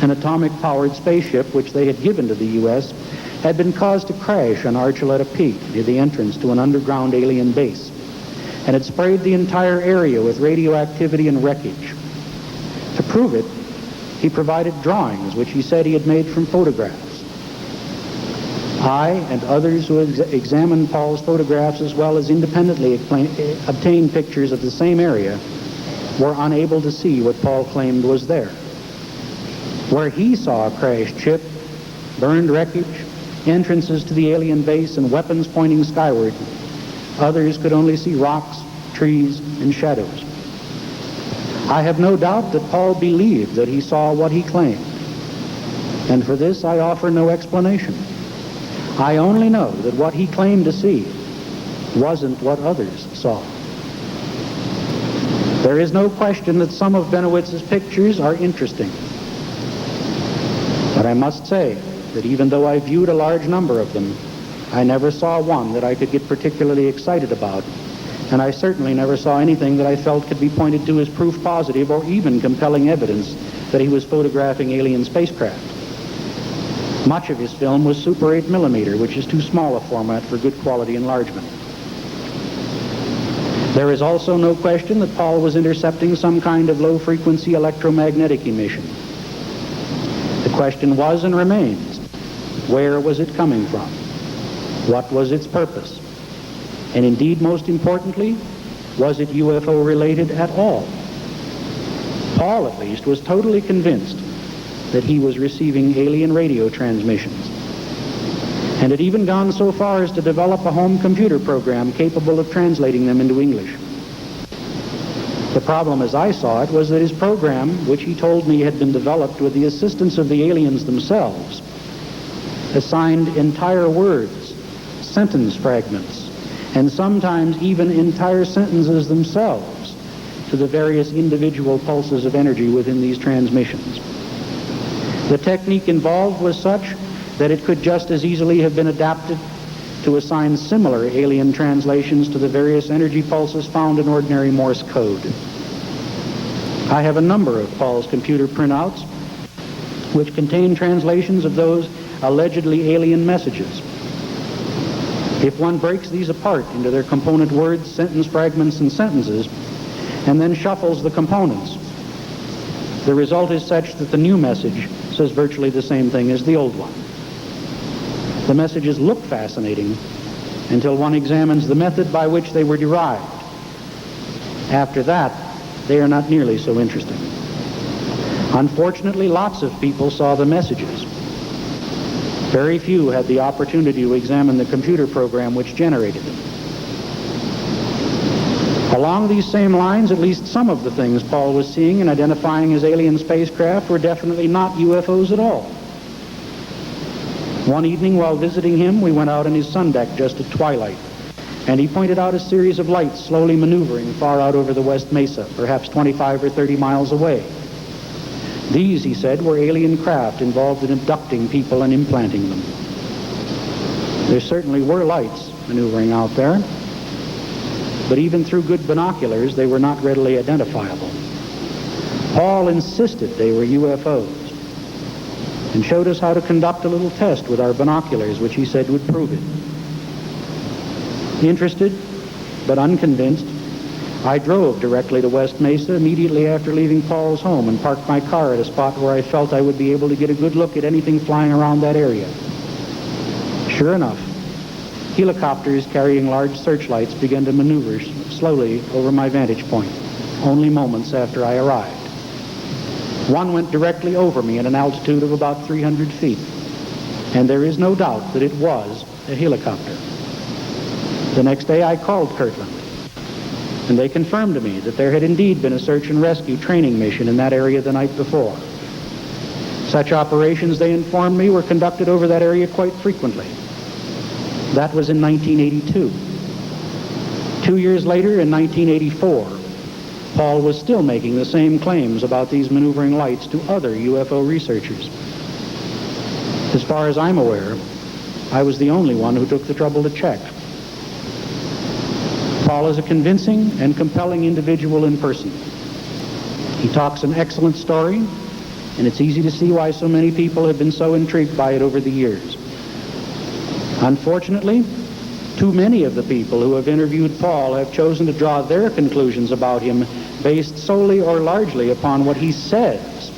an atomic-powered spaceship which they had given to the U.S. had been caused to crash on Archuleta Peak near the entrance to an underground alien base, and had sprayed the entire area with radioactivity and wreckage. To prove it, he provided drawings which he said he had made from photographs. I and others who examined Paul's photographs as well as independently obtained pictures of the same area were unable to see what Paul claimed was there. Where he saw a crashed ship, burned wreckage, entrances to the alien base, and weapons pointing skyward, others could only see rocks, trees, and shadows. I have no doubt that Paul believed that he saw what he claimed, and for this I offer no explanation. I only know that what he claimed to see wasn't what others saw. There is no question that some of Bennewitz's pictures are interesting. But I must say that even though I viewed a large number of them, I never saw one that I could get particularly excited about, and I certainly never saw anything that I felt could be pointed to as proof positive or even compelling evidence that he was photographing alien spacecraft. Much of his film was Super 8mm, which is too small a format for good quality enlargement. There is also no question that Paul was intercepting some kind of low-frequency electromagnetic emission. The question was and remains, where was it coming from? What was its purpose? And indeed, most importantly, was it UFO related at all? Paul, at least, was totally convinced that he was receiving alien radio transmissions, and had even gone so far as to develop a home computer program capable of translating them into English. The problem, as I saw it, was that his program, which he told me had been developed with the assistance of the aliens themselves, assigned entire words sentence fragments, and sometimes even entire sentences themselves to the various individual pulses of energy within these transmissions. The technique involved was such that it could just as easily have been adapted to assign similar alien translations to the various energy pulses found in ordinary Morse code. I have a number of Paul's computer printouts which contain translations of those allegedly alien messages. If one breaks these apart into their component words, sentence fragments, and sentences, and then shuffles the components, the result is such that the new message says virtually the same thing as the old one. The messages look fascinating until one examines the method by which they were derived. After that, they are not nearly so interesting. Unfortunately, lots of people saw the messages. Very few had the opportunity to examine the computer program which generated them. Along these same lines, at least some of the things Paul was seeing and identifying as alien spacecraft were definitely not UFOs at all. One evening while visiting him, we went out on his sun deck just at twilight, and he pointed out a series of lights slowly maneuvering far out over the West Mesa, perhaps 25 or 30 miles away. These, he said, were alien craft involved in abducting people and implanting them. There certainly were lights maneuvering out there, but even through good binoculars, they were not readily identifiable. Paul insisted they were UFOs and showed us how to conduct a little test with our binoculars, which he said would prove it. Interested, but unconvinced, I drove directly to West Mesa immediately after leaving Paul's home and parked my car at a spot where I felt I would be able to get a good look at anything flying around that area. Sure enough, helicopters carrying large searchlights began to maneuver slowly over my vantage point, only moments after I arrived. One went directly over me at an altitude of about 300 feet, and there is no doubt that it was a helicopter. The next day I called Kirtland, and they confirmed to me that there had indeed been a search and rescue training mission in that area the night before. Such operations, they informed me, were conducted over that area quite frequently. That was in 1982. 2 years later, in 1984, Paul was still making the same claims about these maneuvering lights to other UFO researchers. As far as I'm aware, I was the only one who took the trouble to check. Paul is a convincing and compelling individual in person. He talks an excellent story, and it's easy to see why so many people have been so intrigued by it over the years. Unfortunately, too many of the people who have interviewed Paul have chosen to draw their conclusions about him based solely or largely upon what he says,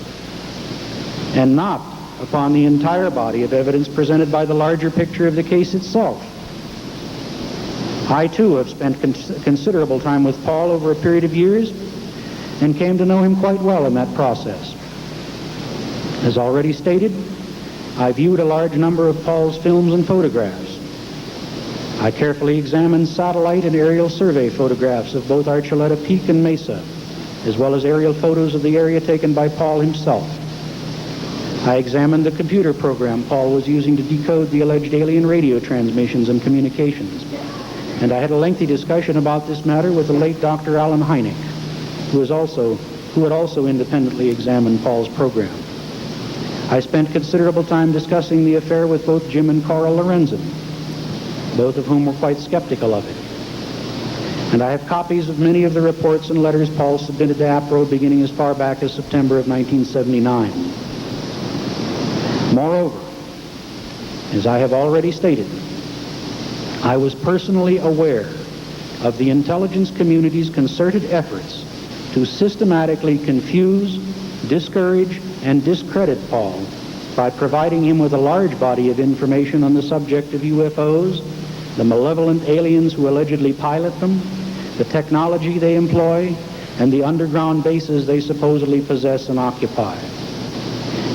and not upon the entire body of evidence presented by the larger picture of the case itself. I, too, have spent considerable time with Paul over a period of years and came to know him quite well in that process. As already stated, I viewed a large number of Paul's films and photographs. I carefully examined satellite and aerial survey photographs of both Archuleta Peak and Mesa, as well as aerial photos of the area taken by Paul himself. I examined the computer program Paul was using to decode the alleged alien radio transmissions and communications, and I had a lengthy discussion about this matter with the late Dr. Alan Hynek, who had also independently examined Paul's program. I spent considerable time discussing the affair with both Jim and Cora Lorenzen, both of whom were quite skeptical of it. And I have copies of many of the reports and letters Paul submitted to APRO beginning as far back as September of 1979. Moreover, as I have already stated, I was personally aware of the intelligence community's concerted efforts to systematically confuse, discourage, and discredit Paul by providing him with a large body of information on the subject of UFOs, the malevolent aliens who allegedly pilot them, the technology they employ, and the underground bases they supposedly possess and occupy.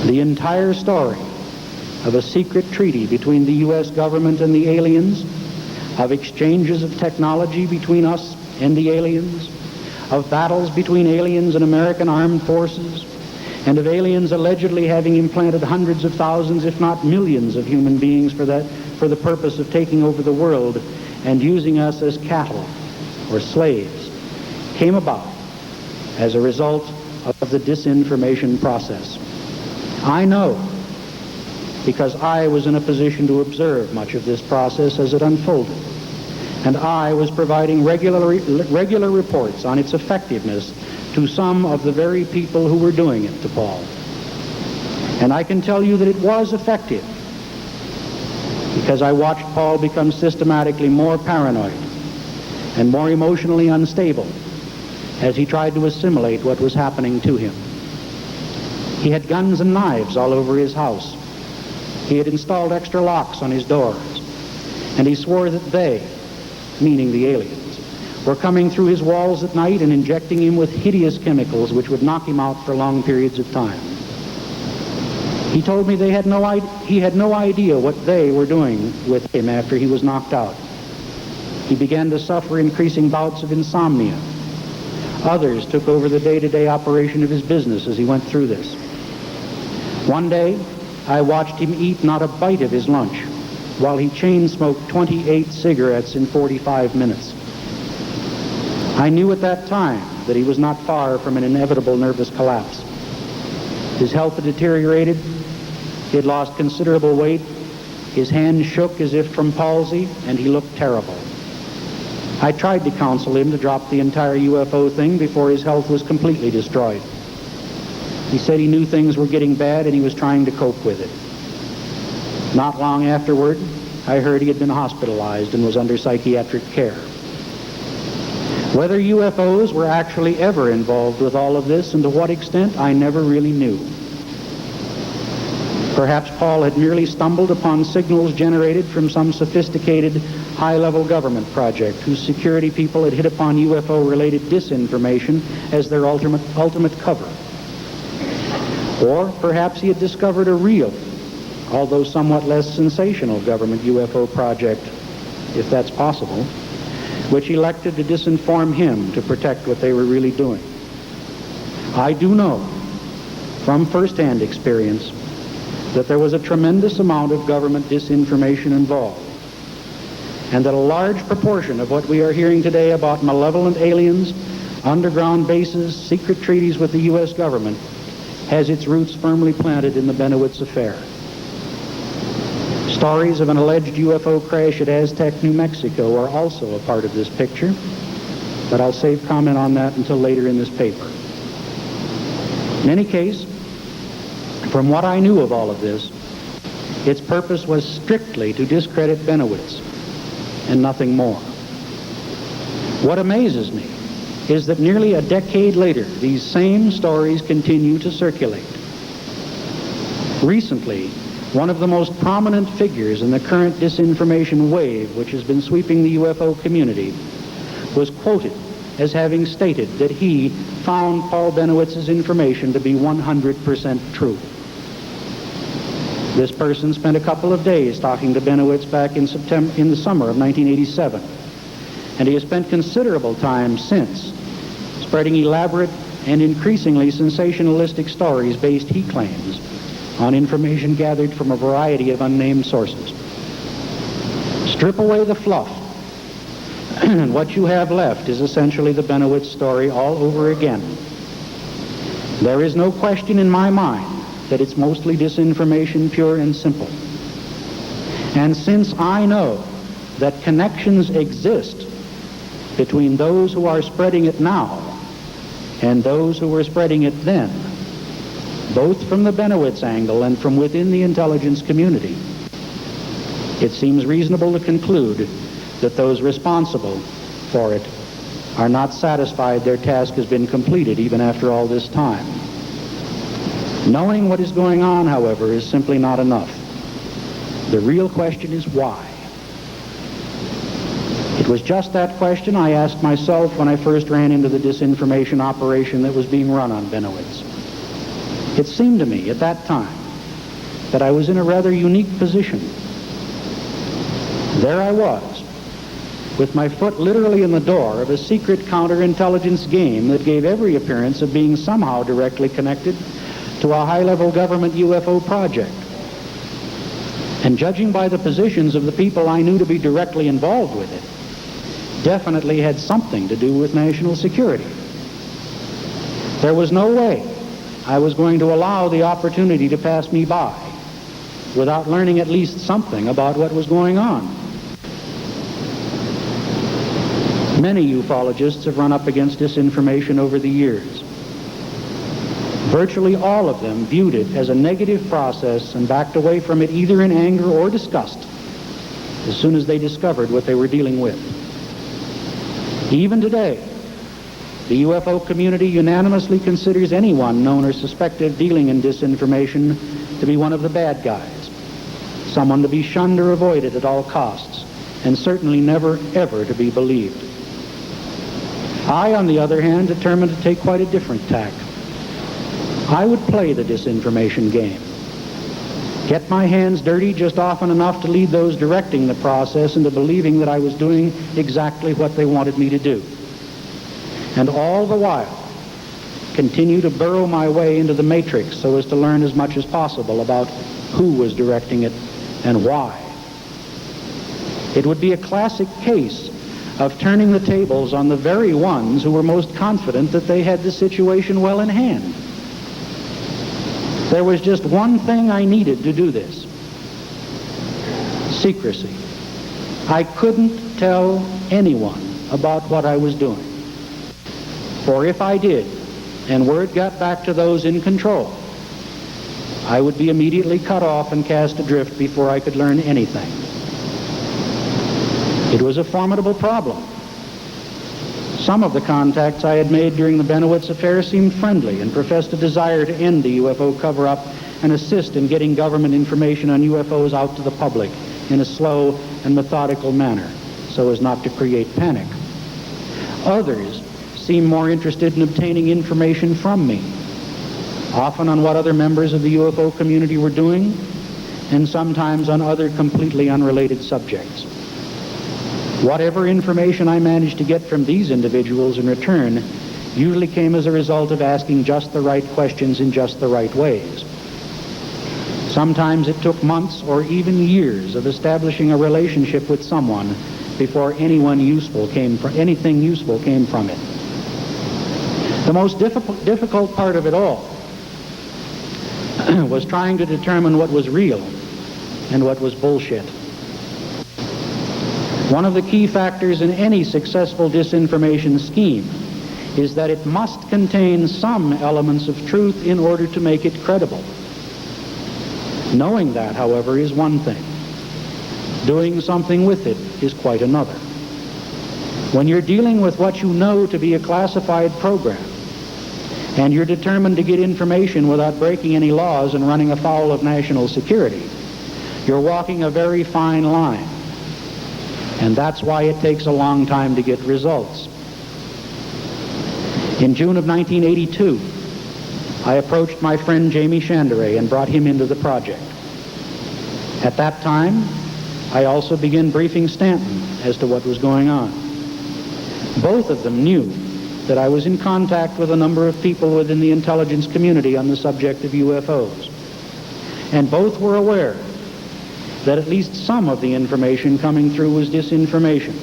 The entire story of a secret treaty between the U.S. government and the aliens, of exchanges of technology between us and the aliens, of battles between aliens and American armed forces, and of aliens allegedly having implanted hundreds of thousands, if not millions, of human beings for for the purpose of taking over the world and using us as cattle or slaves came about as a result of the disinformation process. I know because I was in a position to observe much of this process as it unfolded, and I was providing regular reports on its effectiveness to some of the very people who were doing it to Paul. And I can tell you that it was effective because I watched Paul become systematically more paranoid and more emotionally unstable as he tried to assimilate what was happening to him. He had guns and knives all over his house. He had installed extra locks on his doors, and he swore that they, meaning the aliens, were coming through his walls at night and injecting him with hideous chemicals which would knock him out for long periods of time. He told me he had no idea what they were doing with him after he was knocked out. He began to suffer increasing bouts of insomnia. Others took over the day-to-day operation of his business as he went through this. One day, I watched him eat not a bite of his lunch while he chain-smoked 28 cigarettes in 45 minutes. I knew at that time that he was not far from an inevitable nervous collapse. His health had deteriorated. He had lost considerable weight. His hands shook as if from palsy, and he looked terrible. I tried to counsel him to drop the entire UFO thing before his health was completely destroyed. He said he knew things were getting bad and he was trying to cope with it. Not long afterward, I heard he had been hospitalized and was under psychiatric care. Whether UFOs were actually ever involved with all of this and to what extent, I never really knew. Perhaps Paul had merely stumbled upon signals generated from some sophisticated high-level government project whose security people had hit upon UFO-related disinformation as their ultimate cover. Or perhaps he had discovered a real, although somewhat less sensational government UFO project, if that's possible, which elected to disinform him to protect what they were really doing. I do know from first-hand experience that there was a tremendous amount of government disinformation involved, and that a large proportion of what we are hearing today about malevolent aliens, underground bases, secret treaties with the U.S. government has its roots firmly planted in the Bennewitz affair. Stories of an alleged UFO crash at Aztec, New Mexico are also a part of this picture, but I'll save comment on that until later in this paper. In any case, from what I knew of all of this, its purpose was strictly to discredit Benowitz and nothing more. What amazes me is that nearly a decade later, these same stories continue to circulate. Recently, one of the most prominent figures in the current disinformation wave, which has been sweeping the UFO community, was quoted as having stated that he found Paul Bennowitz's information to be 100% true. This person spent a couple of days talking to Bennewitz back in the summer of 1987, and he has spent considerable time since spreading elaborate and increasingly sensationalistic stories based, he claims, on information gathered from a variety of unnamed sources. Strip away the fluff, and what you have left is essentially the Bennewitz story all over again. There is no question in my mind that it's mostly disinformation, pure and simple. And since I know that connections exist between those who are spreading it now and those who were spreading it then, both from the Bennewitz angle and from within the intelligence community, it seems reasonable to conclude that those responsible for it are not satisfied their task has been completed even after all this time. Knowing what is going on, however, is simply not enough. The real question is why. It was just that question I asked myself when I first ran into the disinformation operation that was being run on Benowitz. It seemed to me at that time that I was in a rather unique position. There I was, with my foot literally in the door of a secret counterintelligence game that gave every appearance of being somehow directly connected to a high-level government UFO project. And judging by the positions of the people I knew to be directly involved with it, definitely had something to do with national security. There was no way I was going to allow the opportunity to pass me by without learning at least something about what was going on. Many ufologists have run up against disinformation over the years. Virtually all of them viewed it as a negative process and backed away from it either in anger or disgust as soon as they discovered what they were dealing with. Even today, the UFO community unanimously considers anyone known or suspected of dealing in disinformation to be one of the bad guys, someone to be shunned or avoided at all costs, and certainly never, ever to be believed. I, on the other hand, determined to take quite a different tack. I would play the disinformation game, get my hands dirty just often enough to lead those directing the process into believing that I was doing exactly what they wanted me to do, and all the while continue to burrow my way into the matrix so as to learn as much as possible about who was directing it and why. It would be a classic case of turning the tables on the very ones who were most confident that they had the situation well in hand. There was just one thing I needed to do this: secrecy. I couldn't tell anyone about what I was doing. For if I did, and word got back to those in control, I would be immediately cut off and cast adrift before I could learn anything. It was a formidable problem. Some of the contacts I had made during the Bennewitz affair seemed friendly and professed a desire to end the UFO cover-up and assist in getting government information on UFOs out to the public in a slow and methodical manner so as not to create panic. Others seemed more interested in obtaining information from me, often on what other members of the UFO community were doing, and sometimes on other completely unrelated subjects. Whatever information I managed to get from these individuals in return usually came as a result of asking just the right questions in just the right ways. Sometimes it took months or even years of establishing a relationship with someone before anything useful came from it. The most difficult part of it all was trying to determine what was real and what was bullshit. One of the key factors in any successful disinformation scheme is that it must contain some elements of truth in order to make it credible. Knowing that, however, is one thing. Doing something with it is quite another. When you're dealing with what you know to be a classified program, and you're determined to get information without breaking any laws and running afoul of national security, you're walking a very fine line. And that's why it takes a long time to get results. In June of 1982, I approached my friend Jaime Shandera and brought him into the project. At that time, I also began briefing Stanton as to what was going on. Both of them knew that I was in contact with a number of people within the intelligence community on the subject of UFOs. And both were aware that at least some of the information coming through was disinformation.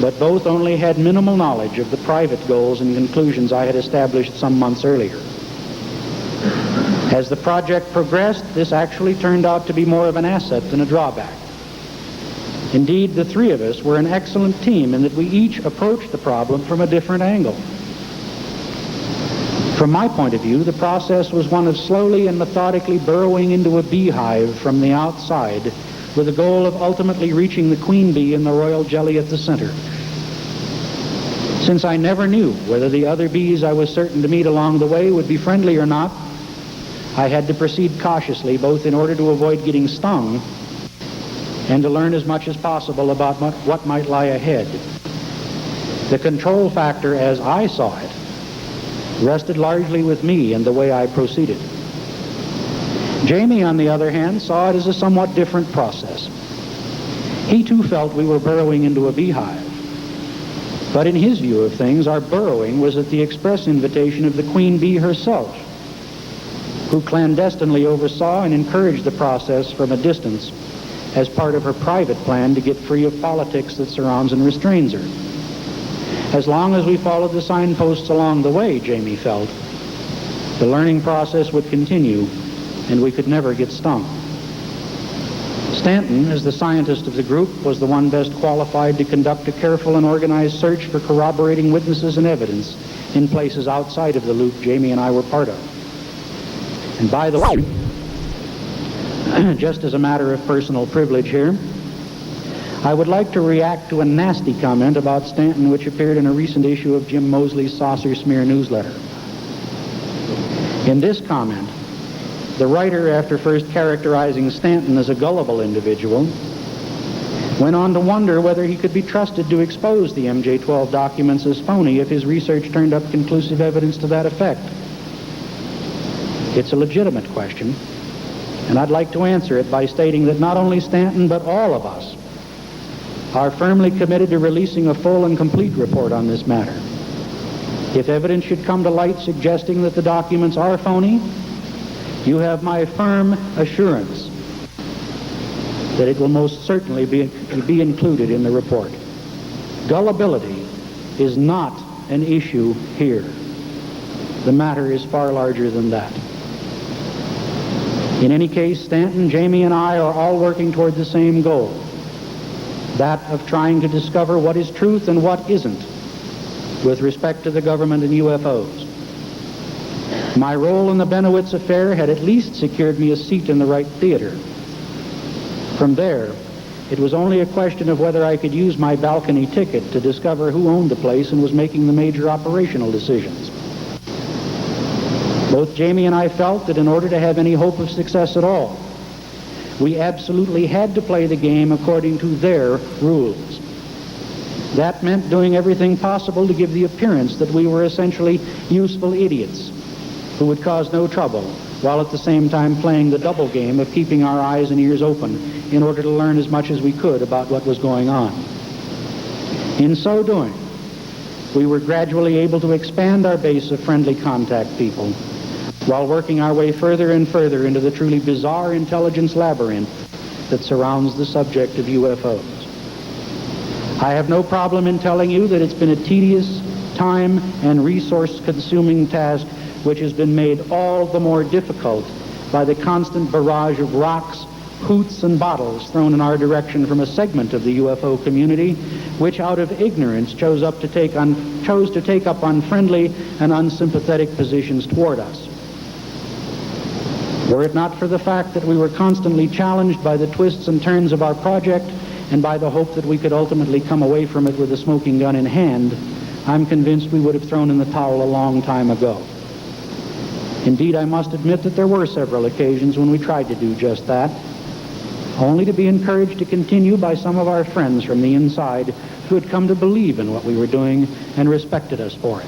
But both only had minimal knowledge of the private goals and conclusions I had established some months earlier. As the project progressed, this actually turned out to be more of an asset than a drawback. Indeed, the three of us were an excellent team in that we each approached the problem from a different angle. From my point of view, the process was one of slowly and methodically burrowing into a beehive from the outside with the goal of ultimately reaching the queen bee and the royal jelly at the center. Since I never knew whether the other bees I was certain to meet along the way would be friendly or not, I had to proceed cautiously, both in order to avoid getting stung and to learn as much as possible about what might lie ahead. The control factor, as I saw it, rested largely with me and the way I proceeded. Jaime, on the other hand, saw it as a somewhat different process. He too felt we were burrowing into a beehive. But in his view of things, our burrowing was at the express invitation of the queen bee herself. who clandestinely oversaw and encouraged the process from a distance as part of her private plan to get free of politics that surrounds and restrains her. As long as we followed the signposts along the way, Jaime felt, the learning process would continue and we could never get stung. Stanton, as the scientist of the group, was the one best qualified to conduct a careful and organized search for corroborating witnesses and evidence in places outside of the loop Jaime and I were part of. And by the way, just as a matter of personal privilege here, I would like to react to a nasty comment about Stanton which appeared in a recent issue of Jim Mosley's Saucer Smear newsletter. In this comment, the writer, after first characterizing Stanton as a gullible individual, went on to wonder whether he could be trusted to expose the MJ-12 documents as phony if his research turned up conclusive evidence to that effect. It's a legitimate question, and I'd like to answer it by stating that not only Stanton, but all of us are firmly committed to releasing a full and complete report on this matter. If evidence should come to light suggesting that the documents are phony, you have my firm assurance that it will most certainly be included in the report. Gullibility is not an issue here. The matter is far larger than that. In any case, Stanton, Jaime, and I are all working toward the same goal, that of trying to discover what is truth and what isn't with respect to the government and UFOs. My role in the Bennewitz affair had at least secured me a seat in the right theater. From there, it was only a question of whether I could use my balcony ticket to discover who owned the place and was making the major operational decisions. Both Jaime and I felt that in order to have any hope of success at all, we absolutely had to play the game according to their rules. That meant doing everything possible to give the appearance that we were essentially useful idiots who would cause no trouble, while at the same time playing the double game of keeping our eyes and ears open in order to learn as much as we could about what was going on. In so doing, we were gradually able to expand our base of friendly contact people, while working our way further and further into the truly bizarre intelligence labyrinth that surrounds the subject of UFOs. I have no problem in telling you that it's been a tedious, time and resource-consuming task which has been made all the more difficult by the constant barrage of rocks, hoots, and bottles thrown in our direction from a segment of the UFO community which out of ignorance chose to take up unfriendly and unsympathetic positions toward us. Were it not for the fact that we were constantly challenged by the twists and turns of our project and by the hope that we could ultimately come away from it with a smoking gun in hand, I'm convinced we would have thrown in the towel a long time ago. Indeed, I must admit that there were several occasions when we tried to do just that, only to be encouraged to continue by some of our friends from the inside who had come to believe in what we were doing and respected us for it.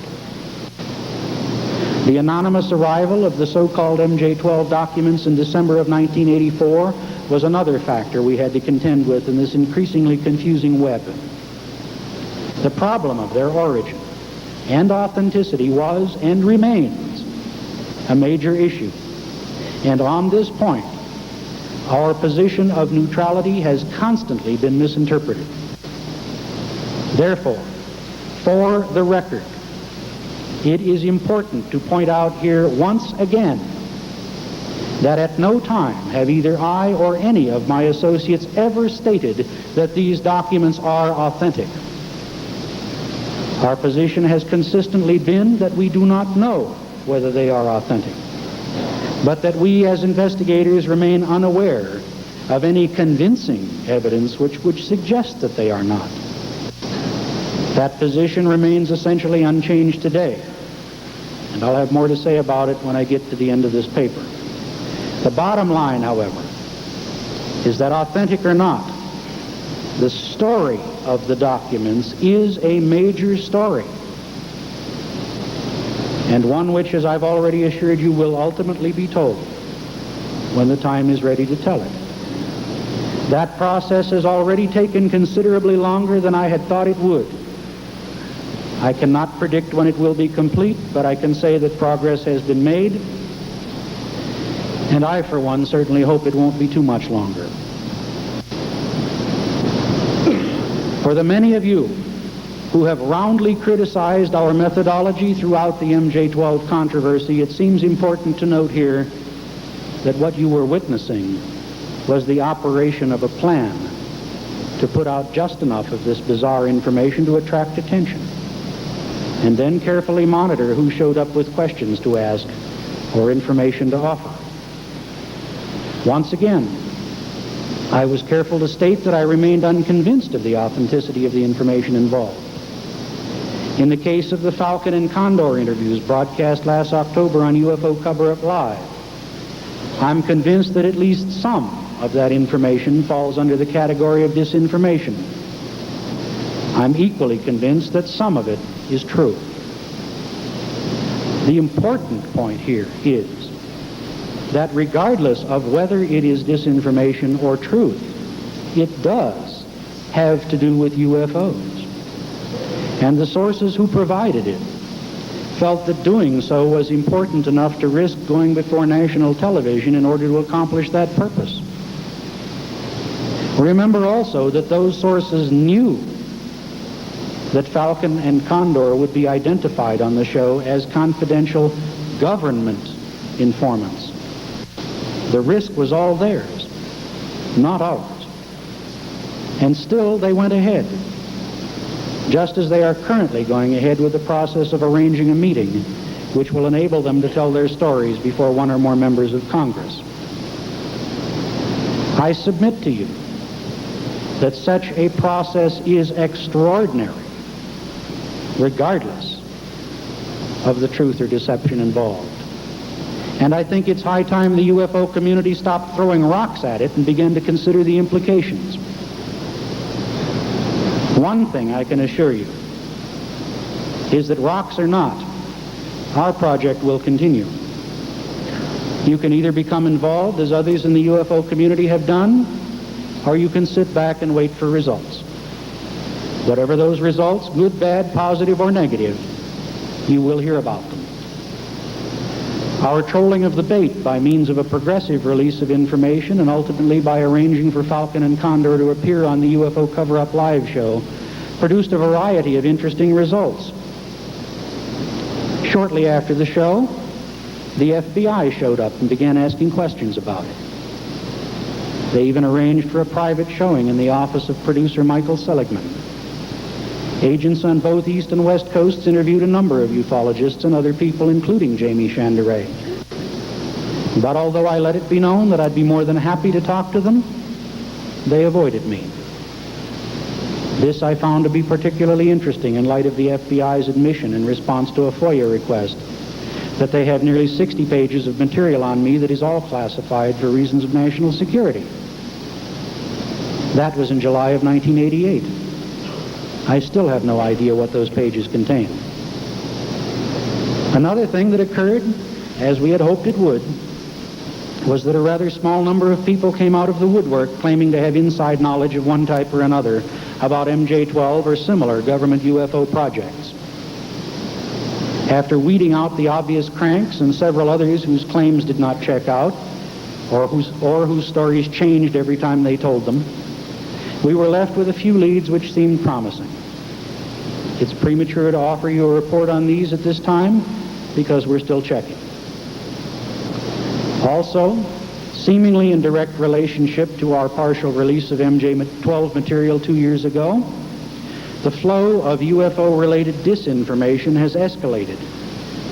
The anonymous arrival of the so-called MJ-12 documents in December of 1984 was another factor we had to contend with in this increasingly confusing web. The problem of their origin and authenticity was and remains a major issue, and on this point, our position of neutrality has constantly been misinterpreted. Therefore, for the record, it is important to point out here once again that at no time have either I or any of my associates ever stated that these documents are authentic. Our position has consistently been that we do not know whether they are authentic, but that we as investigators remain unaware of any convincing evidence which would suggest that they are not. That position remains essentially unchanged today, and I'll have more to say about it when I get to the end of this paper. The bottom line, however, is that authentic or not, the story of the documents is a major story, and one which, as I've already assured you, will ultimately be told when the time is ready to tell it. That process has already taken considerably longer than I had thought it would. I cannot predict when it will be complete, but I can say that progress has been made, And I, for one, certainly hope it won't be too much longer. For the many of you who have roundly criticized our methodology throughout the MJ-12 controversy, it seems important to note here that what you were witnessing was the operation of a plan to put out just enough of this bizarre information to attract attention, and then carefully monitor who showed up with questions to ask or information to offer. Once again, I was careful to state that I remained unconvinced of the authenticity of the information involved. In the case of the Falcon and Condor interviews broadcast last October on UFO Cover-Up Live, I'm convinced that at least some of that information falls under the category of disinformation. I'm equally convinced that some of it is true. The important point here is that regardless of whether it is disinformation or truth, it does have to do with UFOs. And the sources who provided it felt that doing so was important enough to risk going before national television in order to accomplish that purpose. Remember also that those sources knew that Falcon and Condor would be identified on the show as confidential government informants. The risk was all theirs, not ours. And still they went ahead, just as they are currently going ahead with the process of arranging a meeting which will enable them to tell their stories before one or more members of Congress. I submit to you that such a process is extraordinary, regardless of the truth or deception involved. And I think it's high time the UFO community stopped throwing rocks at it and began to consider the implications. One thing I can assure you is that rocks or not, our project will continue. You can either become involved, as others in the UFO community have done, or you can sit back and wait for results. Whatever those results, good, bad, positive, or negative, you will hear about them. Our trolling of the bait by means of a progressive release of information and ultimately by arranging for Falcon and Condor to appear on the UFO Cover-Up Live show produced a variety of interesting results. Shortly after the show, the FBI showed up and began asking questions about it. They even arranged for a private showing in the office of producer Michael Seligman. Agents on both East and West Coasts interviewed a number of ufologists and other people, including Jaime Shandera. But although I let it be known that I'd be more than happy to talk to them, they avoided me. This I found to be particularly interesting in light of the FBI's admission in response to a FOIA request that they have nearly 60 pages of material on me that is all classified for reasons of national security. That was in July of 1988. I still have no idea what those pages contain. Another thing that occurred, as we had hoped it would, was that a rather small number of people came out of the woodwork claiming to have inside knowledge of one type or another about MJ-12 or similar government UFO projects. After weeding out the obvious cranks and several others whose claims did not check out, or whose stories changed every time they told them, we were left with a few leads which seemed promising. It's premature to offer you a report on these at this time because we're still checking. Also, seemingly in direct relationship to our partial release of MJ-12 material 2 years ago, the flow of UFO-related disinformation has escalated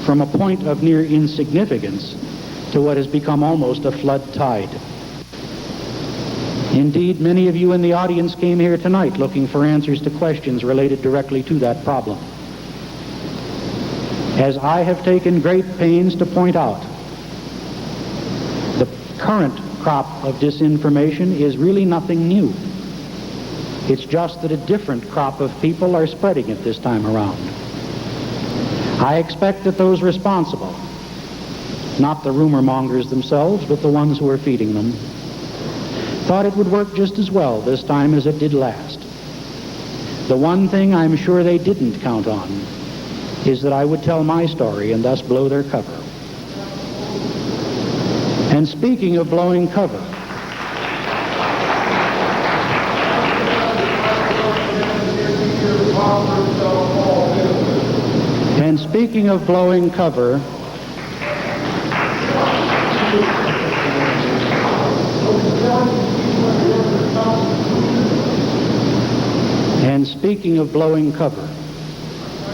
from a point of near insignificance to what has become almost a flood tide. Indeed, many of you in the audience came here tonight looking for answers to questions related directly to that problem. As I have taken great pains to point out, the current crop of disinformation is really nothing new. It's just that a different crop of people are spreading it this time around. I expect that those responsible, not the rumor mongers themselves, but the ones who are feeding them, thought it would work just as well this time as it did last. The one thing I'm sure they didn't count on is that I would tell my story and thus blow their cover. And speaking of blowing cover, and speaking of blowing cover,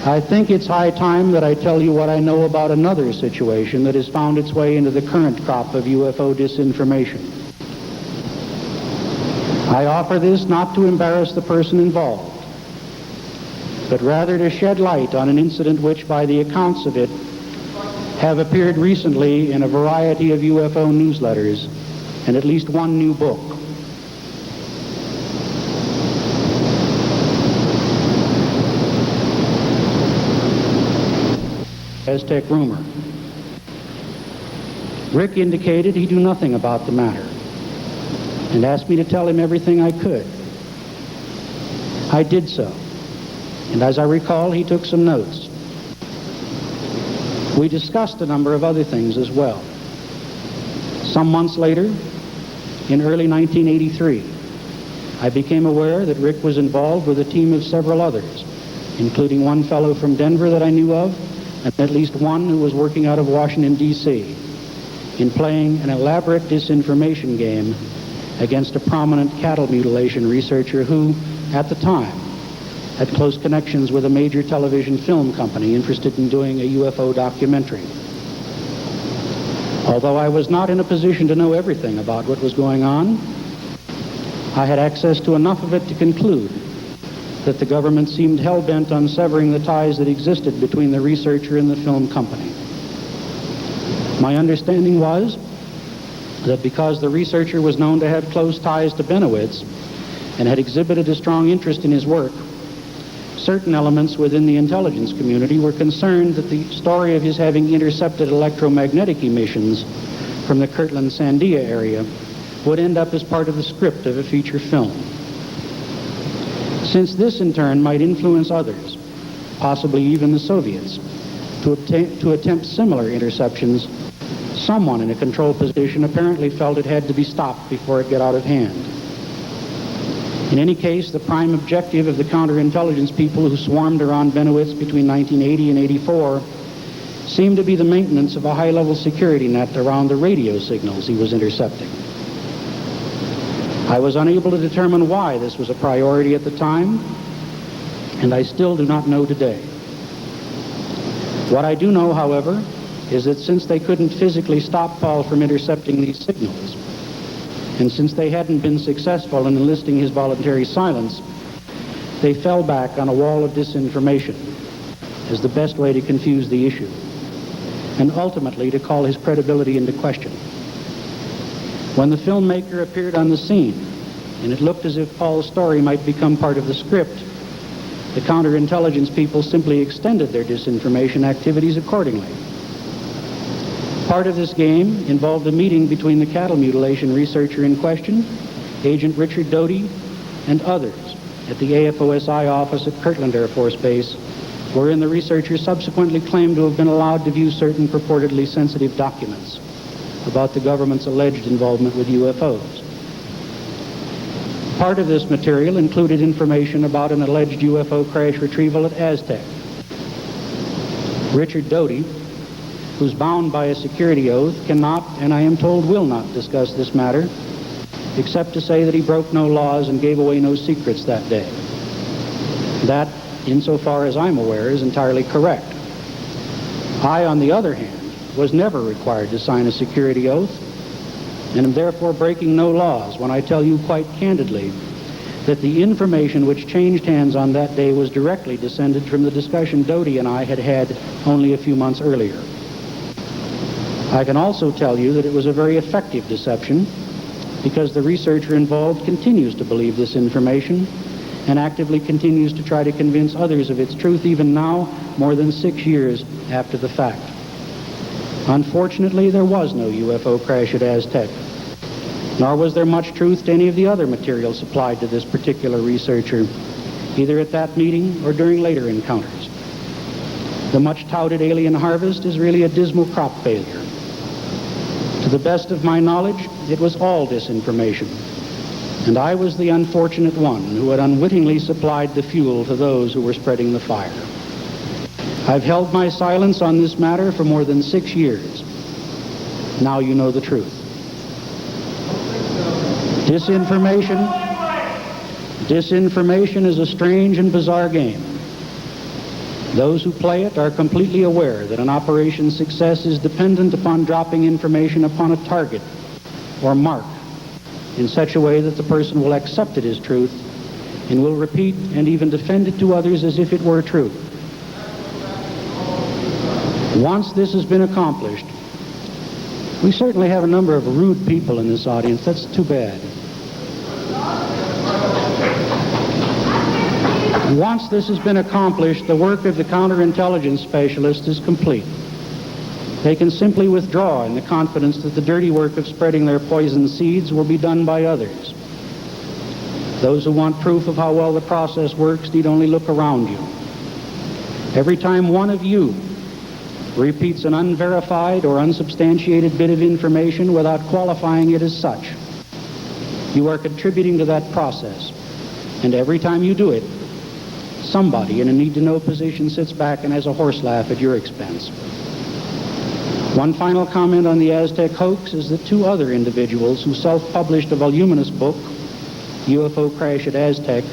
I think it's high time that I tell you what I know about another situation that has found its way into the current crop of UFO disinformation. I offer this not to embarrass the person involved, but rather to shed light on an incident which, by the accounts of it, have appeared recently in a variety of UFO newsletters and at least one new book. Aztec rumor. Rick indicated he knew nothing about the matter and asked me to tell him everything I could. I did so, and as I recall, he took some notes. We discussed a number of other things as well. Some months later, in early 1983, I became aware that Rick was involved with a team of several others, including one fellow from Denver that I knew of, and at least one who was working out of Washington, D.C., in playing an elaborate disinformation game against a prominent cattle mutilation researcher who, at the time, had close connections with a major television film company interested in doing a UFO documentary. Although I was not in a position to know everything about what was going on, I had access to enough of it to conclude that the government seemed hell-bent on severing the ties that existed between the researcher and the film company. My understanding was that because the researcher was known to have close ties to Bennewitz and had exhibited a strong interest in his work, certain elements within the intelligence community were concerned that the story of his having intercepted electromagnetic emissions from the Kirtland-Sandia area would end up as part of the script of a feature film. Since this in turn might influence others, possibly even the Soviets, to attempt similar interceptions, someone in a control position apparently felt it had to be stopped before it got out of hand. In any case, the prime objective of the counterintelligence people who swarmed around Benowitz between 1980 and 84 seemed to be the maintenance of a high-level security net around the radio signals he was intercepting. I was unable to determine why this was a priority at the time, and I still do not know today. What I do know, however, is that since they couldn't physically stop Paul from intercepting these signals, and since they hadn't been successful in enlisting his voluntary silence, they fell back on a wall of disinformation as the best way to confuse the issue, and ultimately to call his credibility into question. When the filmmaker appeared on the scene, and it looked as if Paul's story might become part of the script, the counterintelligence people simply extended their disinformation activities accordingly. Part of this game involved a meeting between the cattle mutilation researcher in question, Agent Richard Doty, and others at the AFOSI office at Kirtland Air Force Base, wherein the researcher subsequently claimed to have been allowed to view certain purportedly sensitive documents about the government's alleged involvement with UFOs. Part of this material included information about an alleged UFO crash retrieval at Aztec. Richard Doty, who's bound by a security oath, cannot, and I am told will not, discuss this matter, except to say that he broke no laws and gave away no secrets that day. That, insofar as I'm aware, is entirely correct. I, on the other hand, was never required to sign a security oath, and am therefore breaking no laws when I tell you quite candidly that the information which changed hands on that day was directly descended from the discussion Doty and I had had only a few months earlier. I can also tell you that it was a very effective deception, because the researcher involved continues to believe this information and actively continues to try to convince others of its truth even now, more than 6 years after the fact. Unfortunately, there was no UFO crash at Aztec, nor was there much truth to any of the other material supplied to this particular researcher, either at that meeting or during later encounters. The much touted alien harvest is really a dismal crop failure. To the best of my knowledge, it was all disinformation, and I was the unfortunate one who had unwittingly supplied the fuel to those who were spreading the fire. I've held my silence on this matter for more than 6 years. Now you know the truth. Disinformation is a strange and bizarre game. Those who play it are completely aware that an operation's success is dependent upon dropping information upon a target or mark in such a way that the person will accept it as truth and will repeat and even defend it to others as if it were true. Once this has been accomplished, we certainly have a number of rude people in this audience. That's too bad. Once this has been accomplished, the work of the counterintelligence specialist is complete. They can simply withdraw in the confidence that the dirty work of spreading their poison seeds will be done by others. Those who want proof of how well the process works need only look around you. Every time one of you repeats an unverified or unsubstantiated bit of information without qualifying it as such, you are contributing to that process. And every time you do it, somebody in a need-to-know position sits back and has a horse laugh at your expense. One final comment on the Aztec hoax is that 2 other individuals who self-published a voluminous book, UFO Crash at Aztec,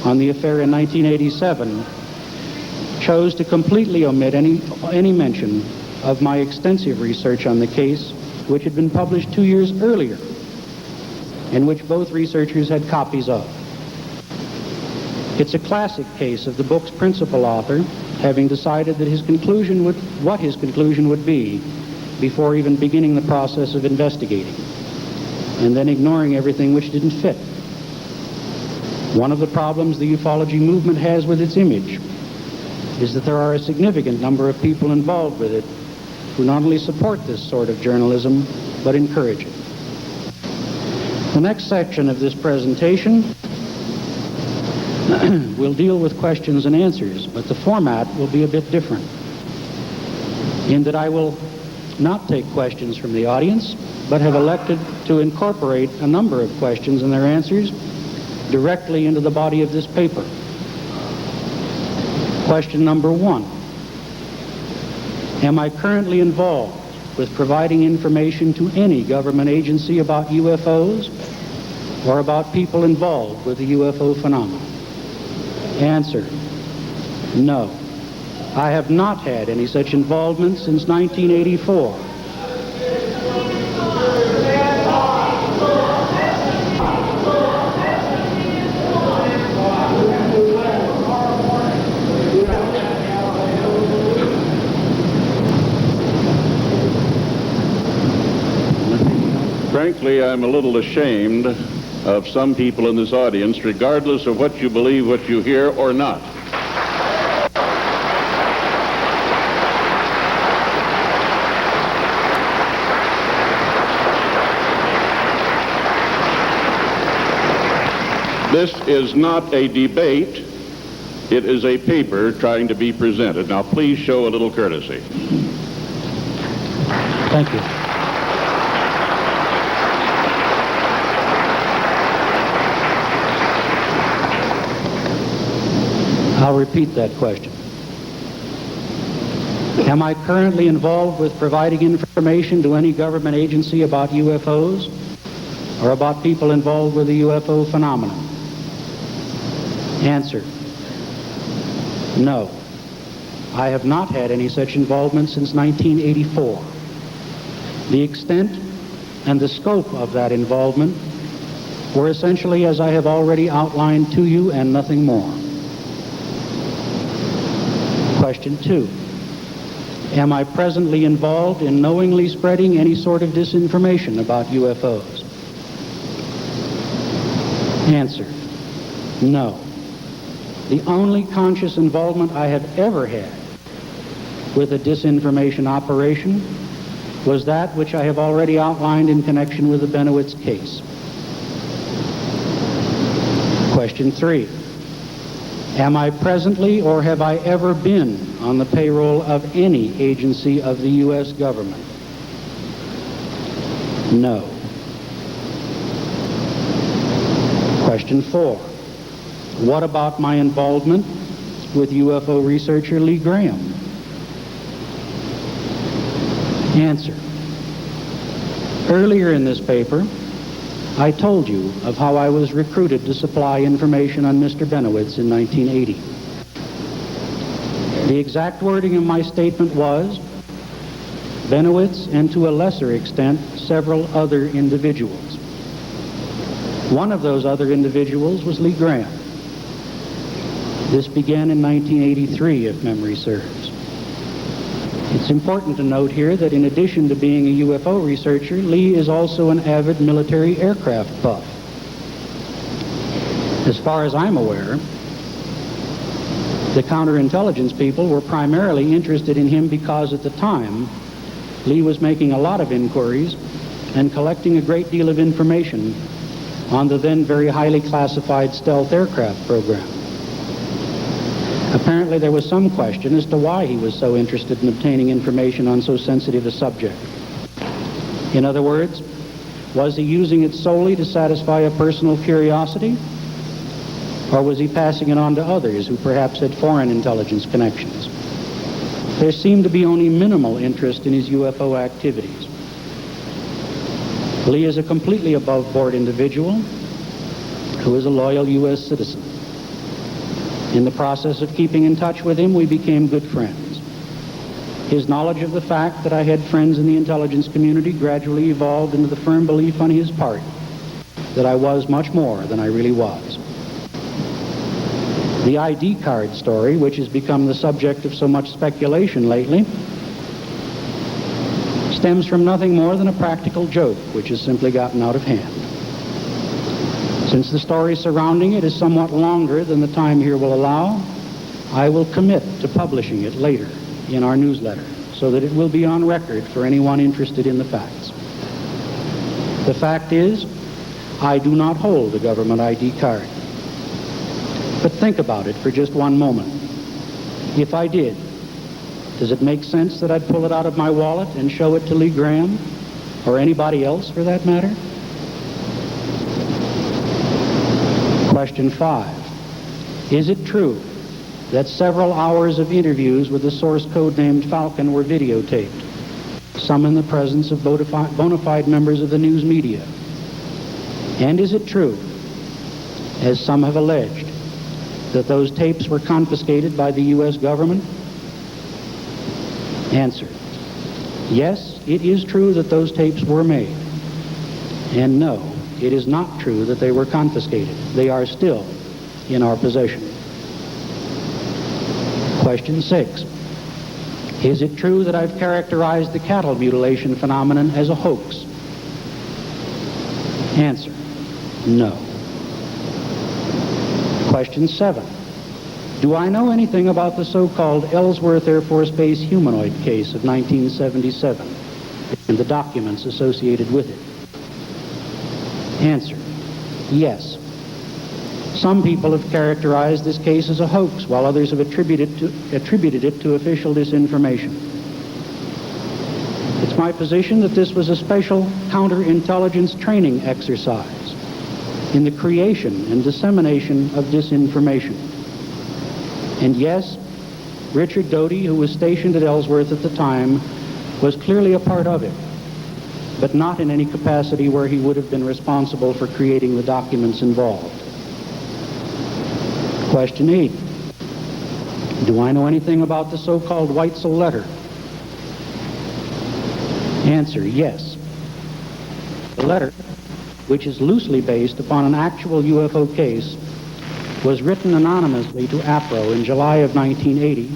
on the affair in 1987, chose to completely omit any mention of my extensive research on the case, which had been published 2 years earlier, and which both researchers had copies of. It's a classic case of the book's principal author having decided that what his conclusion would be before even beginning the process of investigating, and then ignoring everything which didn't fit. One of the problems the ufology movement has with its image is that there are a significant number of people involved with it who not only support this sort of journalism, but encourage it. The next section of this presentation will deal with questions and answers, but the format will be a bit different, in that I will not take questions from the audience, but have elected to incorporate a number of questions and their answers directly into the body of this paper. Question number 1. Am I currently involved with providing information to any government agency about UFOs or about people involved with the UFO phenomenon? Answer: no. I have not had any such involvement since 1984. Frankly, I'm a little ashamed of some people in this audience, regardless of what you believe, what you hear, or not. This is not a debate. It is a paper trying to be presented. Now, please show a little courtesy. Thank you. I'll repeat that question. Am I currently involved with providing information to any government agency about UFOs or about people involved with the UFO phenomenon? Answer: no. I have not had any such involvement since 1984. The extent and the scope of that involvement were essentially as I have already outlined to you and nothing more. Question 2. Am I presently involved in knowingly spreading any sort of disinformation about UFOs? Answer: no. The only conscious involvement I have ever had with a disinformation operation was that which I have already outlined in connection with the Bennewitz case. Question 3. Am I presently or have I ever been on the payroll of any agency of the U.S. government? No. Question 4. What about my involvement with UFO researcher Lee Graham? Answer. Earlier in this paper, I told you of how I was recruited to supply information on Mr. Bennewitz in 1980. The exact wording of my statement was, Bennewitz, and to a lesser extent, several other individuals. One of those other individuals was Lee Graham. This began in 1983, if memory serves. It's important to note here that in addition to being a UFO researcher, Lee is also an avid military aircraft buff. As far as I'm aware, the counterintelligence people were primarily interested in him because at the time, Lee was making a lot of inquiries and collecting a great deal of information on the then very highly classified stealth aircraft program. Apparently there was some question as to why he was so interested in obtaining information on so sensitive a subject. In other words, was he using it solely to satisfy a personal curiosity, or was he passing it on to others who perhaps had foreign intelligence connections? There seemed to be only minimal interest in his UFO activities. Lee is a completely above-board individual who is a loyal U.S. citizen. In the process of keeping in touch with him, we became good friends. His knowledge of the fact that I had friends in the intelligence community gradually evolved into the firm belief on his part that I was much more than I really was. The ID card story, which has become the subject of so much speculation lately, stems from nothing more than a practical joke which has simply gotten out of hand. Since the story surrounding it is somewhat longer than the time here will allow, I will commit to publishing it later in our newsletter so that it will be on record for anyone interested in the facts. The fact is, I do not hold a government ID card. But think about it for just one moment. If I did, does it make sense that I'd pull it out of my wallet and show it to Lee Graham, or anybody else for that matter? Question 5. Is it true that several hours of interviews with the source code-named Falcon were videotaped, some in the presence of bona fide members of the news media? And is it true, as some have alleged, that those tapes were confiscated by the U.S. government? Answer. Yes, it is true that those tapes were made. And no, it is not true that they were confiscated. They are still in our possession. Question 6. Is it true that I've characterized the cattle mutilation phenomenon as a hoax? Answer. No. Question 7. Do I know anything about the so-called Ellsworth Air Force Base humanoid case of 1977 and the documents associated with it? Answer. Yes. Some people have characterized this case as a hoax, while others have attributed it to official disinformation. It's my position that this was a special counterintelligence training exercise in the creation and dissemination of disinformation. And yes, Richard Doty, who was stationed at Ellsworth at the time, was clearly a part of it, but not in any capacity where he would have been responsible for creating the documents involved. Question 8. Do I know anything about the so-called Weitzel letter? Answer, yes. The letter, which is loosely based upon an actual UFO case, was written anonymously to APRO in July of 1980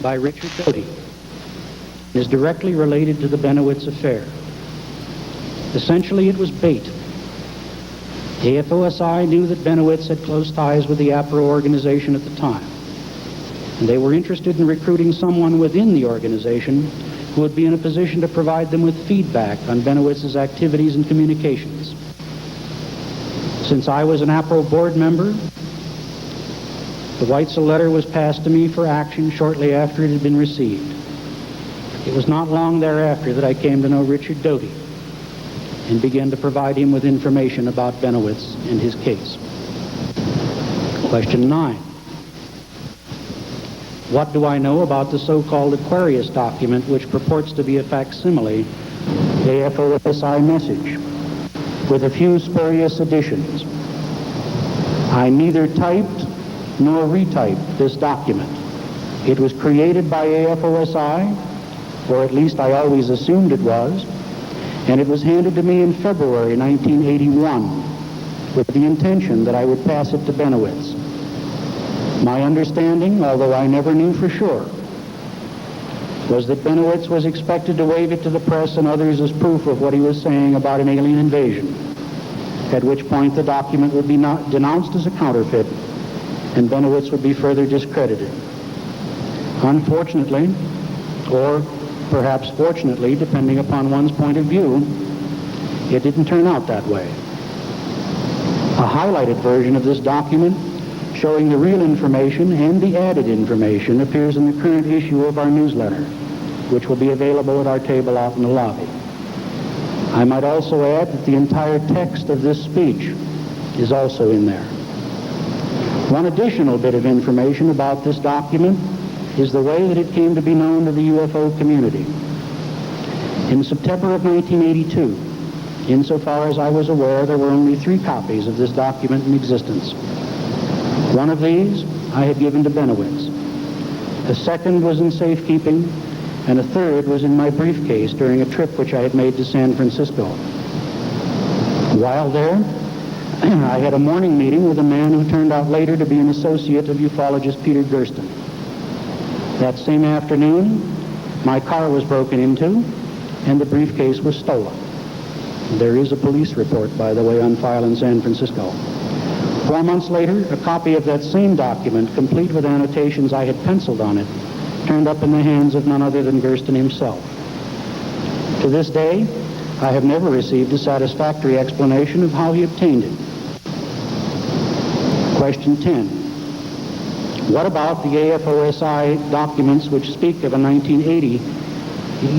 by Richard Doty, and is directly related to the Bennewitz affair. Essentially, it was bait. AFOSI knew that Benowitz had close ties with the APRO organization at the time, and they were interested in recruiting someone within the organization who would be in a position to provide them with feedback on Bennowitz's activities and communications. Since I was an APRO board member, the Weitzel letter was passed to me for action shortly after it had been received. It was not long thereafter that I came to know Richard Doty, and began to provide him with information about Bennewitz and his case. Question 9. What do I know about the so-called Aquarius document, which purports to be a facsimile AFOSI message with a few spurious additions? I neither typed nor retyped this document. It was created by AFOSI, or at least I always assumed it was, and it was handed to me in February 1981 with the intention that I would pass it to Benowitz. My understanding, although I never knew for sure, was that Benowitz was expected to wave it to the press and others as proof of what he was saying about an alien invasion, at which point the document would be denounced as a counterfeit and Benowitz would be further discredited. Unfortunately, or perhaps fortunately, depending upon one's point of view, it didn't turn out that way. A highlighted version of this document showing the real information and the added information appears in the current issue of our newsletter, which will be available at our table out in the lobby. I might also add that the entire text of this speech is also in there. One additional bit of information about this document is the way that it came to be known to the UFO community. In September of 1982, insofar as I was aware, there were only 3 copies of this document in existence. One of these I had given to Benowitz. A second was in safekeeping, and a third was in my briefcase during a trip which I had made to San Francisco. While there, I had a morning meeting with a man who turned out later to be an associate of ufologist Peter Gersten. That same afternoon, my car was broken into, and the briefcase was stolen. There is a police report, by the way, on file in San Francisco. 4 months later, a copy of that same document, complete with annotations I had penciled on it, turned up in the hands of none other than Gersten himself. To this day, I have never received a satisfactory explanation of how he obtained it. Question 10. What about the AFOSI documents which speak of a 1980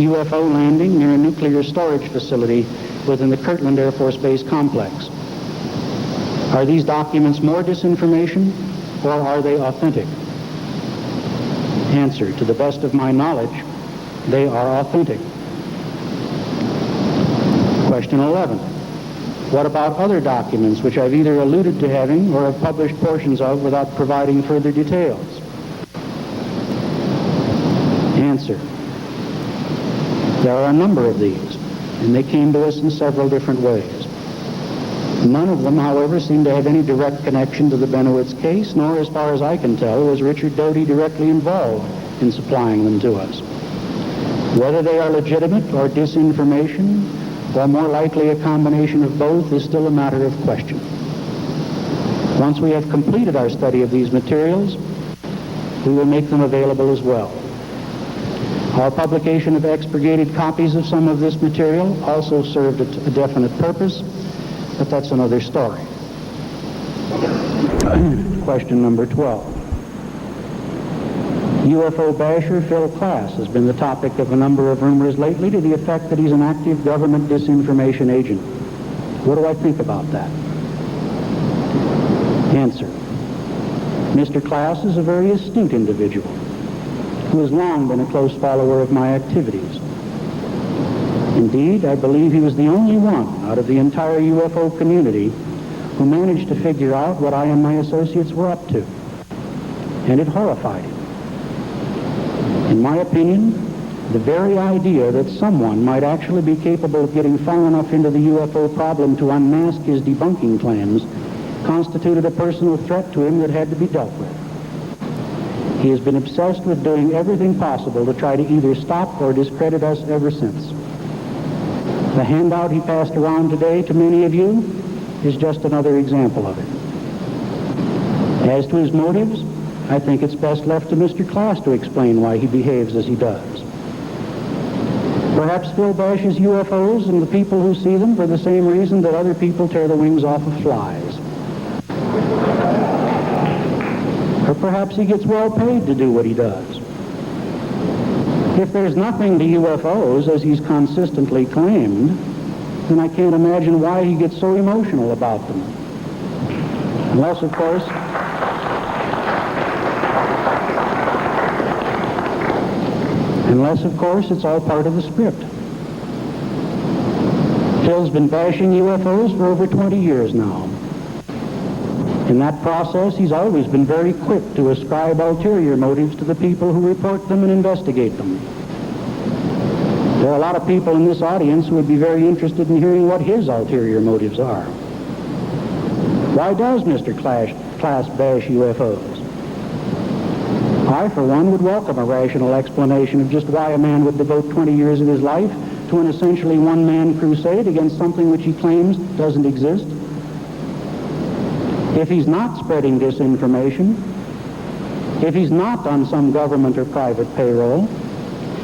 UFO landing near a nuclear storage facility within the Kirtland Air Force Base complex? Are these documents more disinformation, or are they authentic? Answer: to the best of my knowledge, they are authentic. Question 11. What about other documents which I've either alluded to having or have published portions of without providing further details? Answer: there are a number of these, and they came to us in several different ways. None of them, however, seem to have any direct connection to the Bennewitz case, nor, as far as I can tell, was Richard Doty directly involved in supplying them to us. Whether they are legitimate or disinformation, or more likely a combination of both, is still a matter of question. Once we have completed our study of these materials, we will make them available as well. Our publication of expurgated copies of some of this material also served a definite purpose, but that's another story. Question number 12. UFO basher Phil Klass has been the topic of a number of rumors lately to the effect that he's an active government disinformation agent. What do I think about that? Answer: Mr. Klass is a very astute individual who has long been a close follower of my activities. Indeed, I believe he was the only one out of the entire UFO community who managed to figure out what I and my associates were up to. And it horrified him. In my opinion, the very idea that someone might actually be capable of getting far enough into the UFO problem to unmask his debunking claims constituted a personal threat to him that had to be dealt with. He has been obsessed with doing everything possible to try to either stop or discredit us ever since. The handout he passed around today to many of you is just another example of it. As to his motives, I think it's best left to Mr. Klass to explain why he behaves as he does. Perhaps Phil bashes UFOs and the people who see them for the same reason that other people tear the wings off of flies. Or perhaps he gets well paid to do what he does. If there's nothing to UFOs, as he's consistently claimed, then I can't imagine why he gets so emotional about them. Unless, of course, it's all part of the script. Phil's been bashing UFOs for over 20 years now. In that process, he's always been very quick to ascribe ulterior motives to the people who report them and investigate them. There are a lot of people in this audience who would be very interested in hearing what his ulterior motives are. Why does Mr. Class bash UFOs? I, for one, would welcome a rational explanation of just why a man would devote 20 years of his life to an essentially one-man crusade against something which he claims doesn't exist. If he's not spreading disinformation, if he's not on some government or private payroll,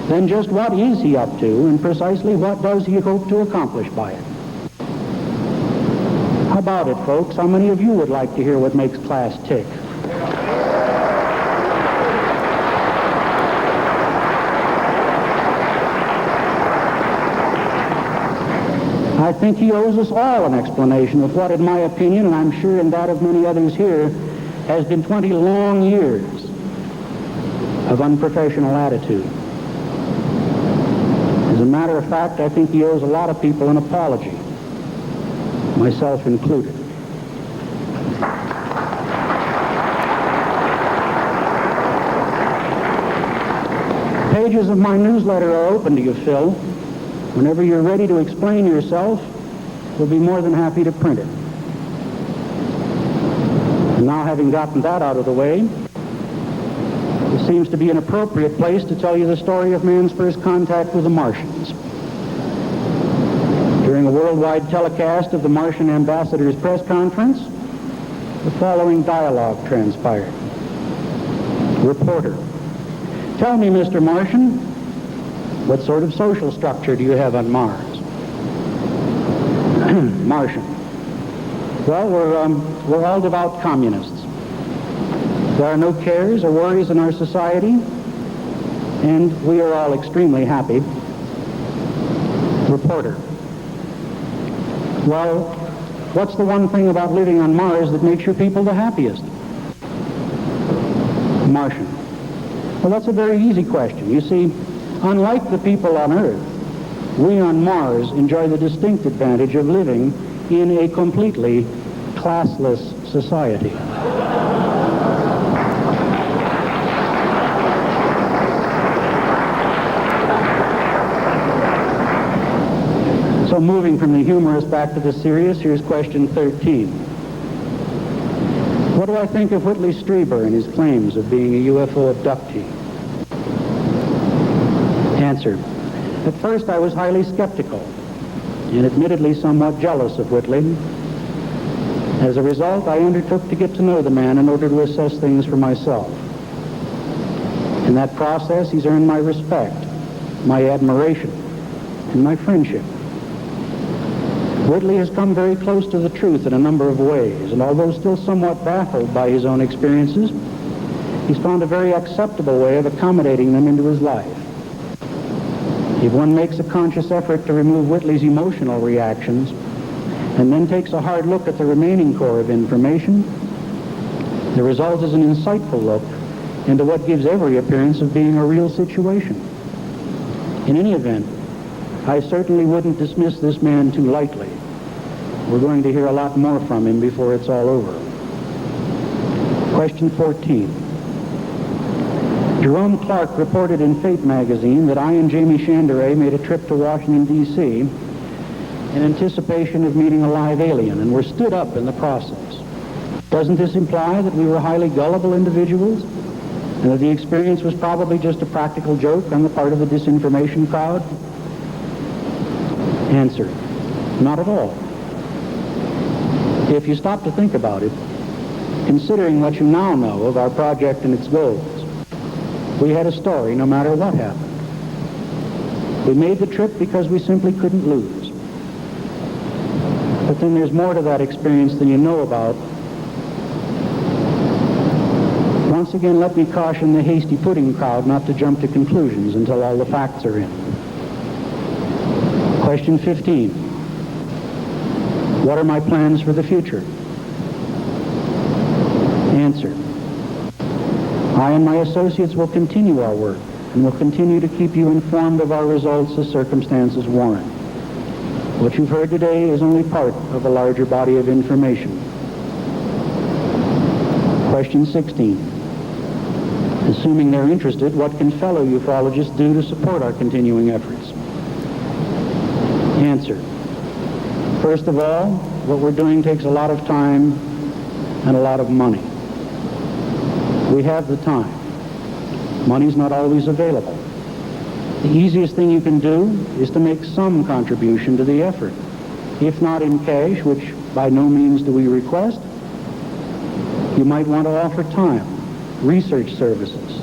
then just what is he up to, and precisely what does he hope to accomplish by it? How about it, folks? How many of you would like to hear what makes Class tick? I think he owes us all an explanation of what, in my opinion, and I'm sure in that of many others here, has been 20 long years of unprofessional attitude. As a matter of fact, I think he owes a lot of people an apology, myself included. Pages of my newsletter are open to you, Phil. Whenever you're ready to explain yourself, we'll be more than happy to print it. And now, having gotten that out of the way, it seems to be an appropriate place to tell you the story of man's first contact with the Martians. During a worldwide telecast of the Martian ambassador's press conference, the following dialogue transpired. Reporter: "Tell me, Mr. Martian, what sort of social structure do you have on Mars?" Martian: "Well, we're all devout communists. There are no cares or worries in our society, and we are all extremely happy." Reporter: "Well, what's the one thing about living on Mars that makes your people the happiest?" Martian: "Well, that's a very easy question. You see, unlike the people on Earth, we on Mars enjoy the distinct advantage of living in a completely classless society." So moving from the humorous back to the serious, here's question 13. What do I think of Whitley Strieber and his claims of being a UFO abductee? Answer: At first I was highly skeptical and admittedly somewhat jealous of Whitley. As a result, I undertook to get to know the man in order to assess things for myself. In that process, he's earned my respect, my admiration, and my friendship. Whitley has come very close to the truth in a number of ways, and although still somewhat baffled by his own experiences, he's found a very acceptable way of accommodating them into his life. If one makes a conscious effort to remove Whitley's emotional reactions and then takes a hard look at the remaining core of information, the result is an insightful look into what gives every appearance of being a real situation. In any event, I certainly wouldn't dismiss this man too lightly. We're going to hear a lot more from him before it's all over. Question 14. Jerome Clark reported in Fate magazine that I and Jaime Shandera made a trip to Washington, D.C. in anticipation of meeting a live alien, and were stood up in the process. Doesn't this imply that we were highly gullible individuals, and that the experience was probably just a practical joke on the part of the disinformation crowd? Answer: not at all. If you stop to think about it, considering what you now know of our project and its goals, we had a story no matter what happened. We made the trip because we simply couldn't lose. But then there's more to that experience than you know about. Once again, let me caution the hasty pudding crowd not to jump to conclusions until all the facts are in. Question 15. What are my plans for the future? Answer. I and my associates will continue our work and will continue to keep you informed of our results as circumstances warrant. What you've heard today is only part of a larger body of information. Question 16. Assuming they're interested, what can fellow ufologists do to support our continuing efforts? Answer. First of all, what we're doing takes a lot of time and a lot of money. We have the time. Money's not always available. The easiest thing you can do is to make some contribution to the effort. If not in cash, which by no means do we request, you might want to offer time, research services.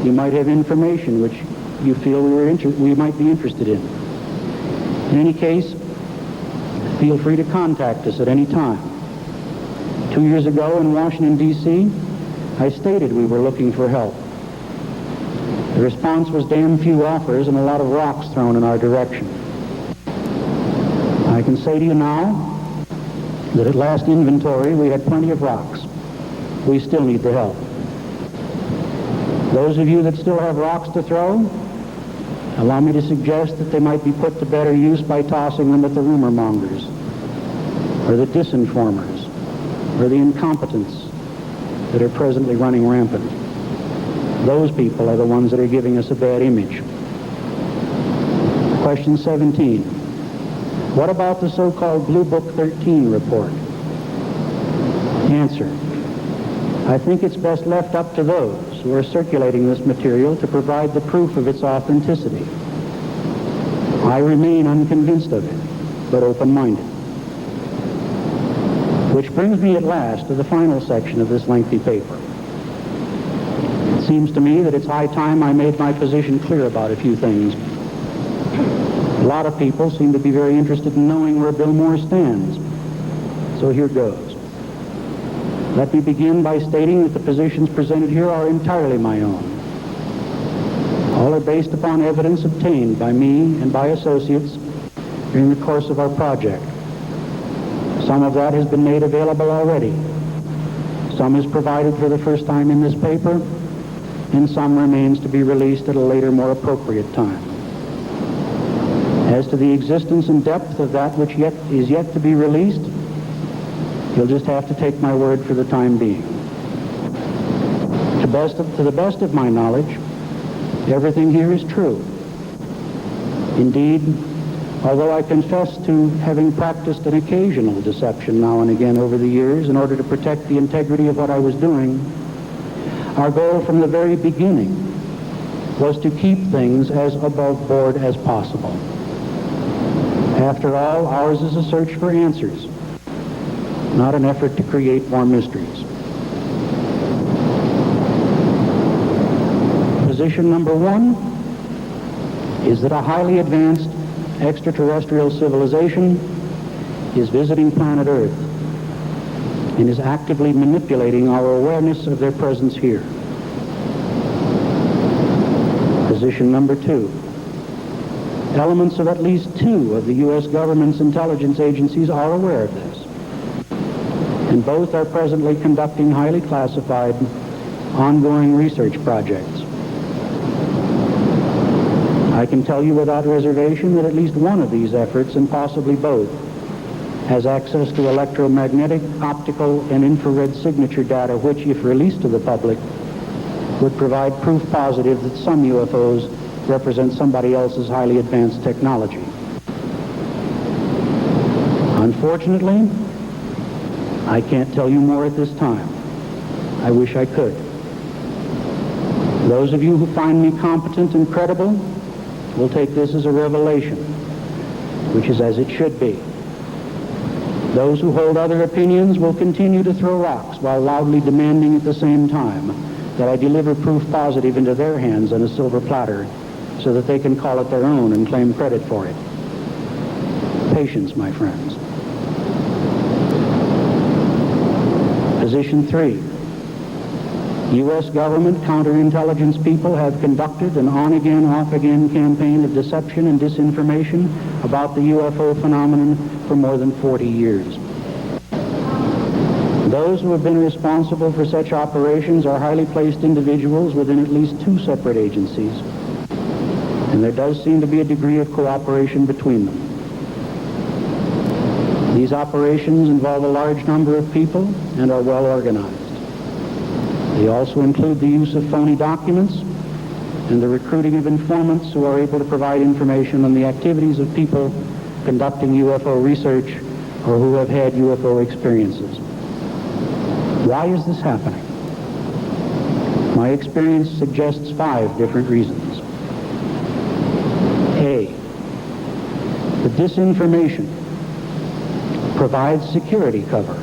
You might have information which you feel we might be interested in. In any case, feel free to contact us at any time. 2 years ago in Washington, D.C., I stated we were looking for help. The response was damn few offers and a lot of rocks thrown in our direction. I can say to you now that at last inventory we had plenty of rocks. We still need the help. Those of you that still have rocks to throw, allow me to suggest that they might be put to better use by tossing them at the rumor mongers, or the disinformers, or the incompetents that are presently running rampant. Those people are the ones that are giving us a bad image. Question 17. What about the so-called Blue Book 13 report? Answer. I think it's best left up to those who are circulating this material to provide the proof of its authenticity. I remain unconvinced of it, but open-minded. Which brings me at last to the final section of this lengthy paper. It seems to me that it's high time I made my position clear about a few things. A lot of people seem to be very interested in knowing where Bill Moore stands. So here goes. Let me begin by stating that the positions presented here are entirely my own. All are based upon evidence obtained by me and by associates during the course of our project. Some of that has been made available already. Some is provided for the first time in this paper, and some remains to be released at a later, more appropriate time. As to the existence and depth of that which is yet to be released, you'll just have to take my word for the time being. To the best of my knowledge, everything here is true. Indeed, although I confess to having practiced an occasional deception now and again over the years in order to protect the integrity of what I was doing, our goal from the very beginning was to keep things as above board as possible. After all, ours is a search for answers, not an effort to create more mysteries. Position number one is that a highly advanced extraterrestrial civilization is visiting planet Earth and is actively manipulating our awareness of their presence here. Position number two. Elements of at least 2 of the U.S. government's intelligence agencies are aware of this, and both are presently conducting highly classified, ongoing research projects. I can tell you without reservation that at least one of these efforts, and possibly both, has access to electromagnetic, optical, and infrared signature data which, if released to the public, would provide proof positive that some UFOs represent somebody else's highly advanced technology. Unfortunately, I can't tell you more at this time. I wish I could. Those of you who find me competent and credible will take this as a revelation, which is as it should be. Those who hold other opinions will continue to throw rocks while loudly demanding at the same time that I deliver proof positive into their hands on a silver platter so that they can call it their own and claim credit for it. Patience, my friends. Position 3. U.S. government counterintelligence people have conducted an on-again, off-again campaign of deception and disinformation about the UFO phenomenon for more than 40 years. Those who have been responsible for such operations are highly placed individuals within at least 2 separate agencies, and there does seem to be a degree of cooperation between them. These operations involve a large number of people and are well organized. They also include the use of phony documents and the recruiting of informants who are able to provide information on the activities of people conducting UFO research or who have had UFO experiences. Why is this happening? My experience suggests 5 different reasons. A, the disinformation provides security cover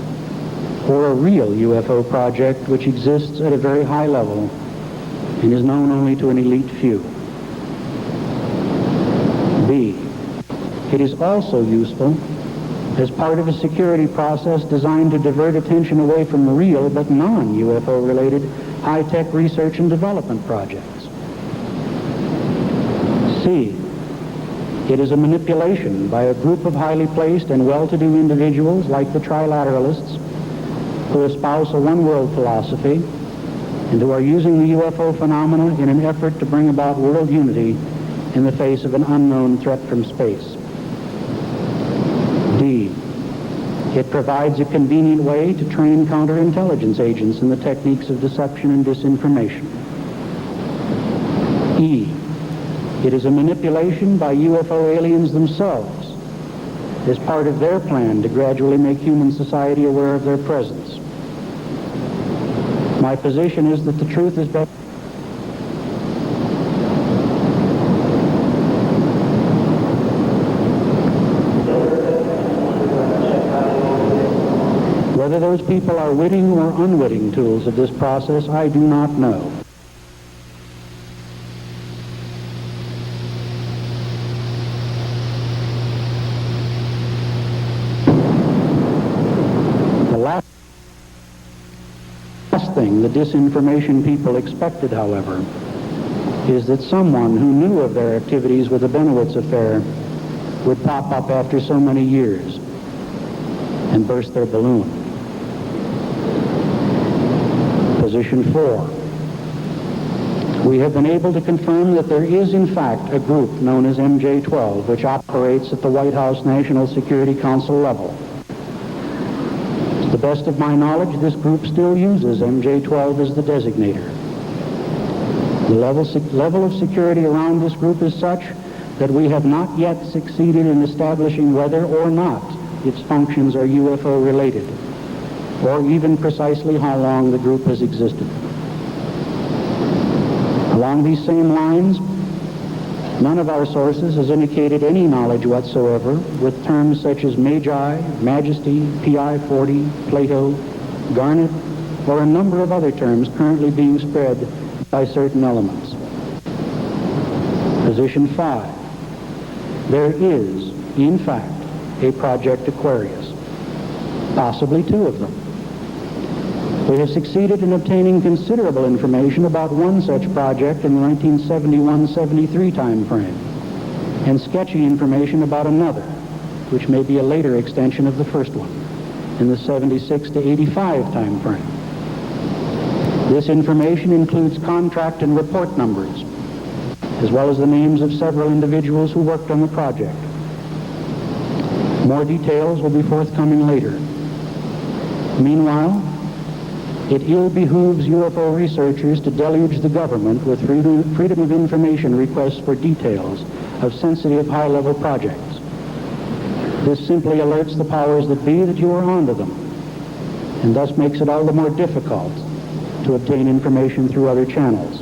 for a real UFO project which exists at a very high level and is known only to an elite few. B, it is also useful as part of a security process designed to divert attention away from the real but non-UFO related high-tech research and development projects. C, it is a manipulation by a group of highly placed and well-to-do individuals like the trilateralists who espouse a one-world philosophy and who are using the UFO phenomena in an effort to bring about world unity in the face of an unknown threat from space. D, it provides a convenient way to train counterintelligence agents in the techniques of deception and disinformation. E, it is a manipulation by UFO aliens themselves as part of their plan to gradually make human society aware of their presence. My position is that the truth is better. Whether those people are witting or unwitting tools of this process, I do not know. The last thing the disinformation people expected, however, is that someone who knew of their activities with the Bennewitz affair would pop up after so many years and burst their balloon. Position 4. We have been able to confirm that there is in fact a group known as MJ-12 which operates at the White House National Security Council level. To the best of my knowledge, this group still uses MJ-12 as the designator. The level of security around this group is such that we have not yet succeeded in establishing whether or not its functions are UFO related, or even precisely how long the group has existed. Along these same lines, none of our sources has indicated any knowledge whatsoever with terms such as Magi, Majesty, PI-40, Plato, Garnet, or a number of other terms currently being spread by certain elements. Position 5. There is, in fact, a Project Aquarius, possibly 2 of them. We have succeeded in obtaining considerable information about one such project in the 1971-73 time frame, and sketchy information about another, which may be a later extension of the first one, in the 76 to 85 time frame. This information includes contract and report numbers, as well as the names of several individuals who worked on the project. More details will be forthcoming later. Meanwhile, it ill behooves UFO researchers to deluge the government with freedom of information requests for details of sensitive high-level projects. This simply alerts the powers that be that you are onto them, and thus makes it all the more difficult to obtain information through other channels.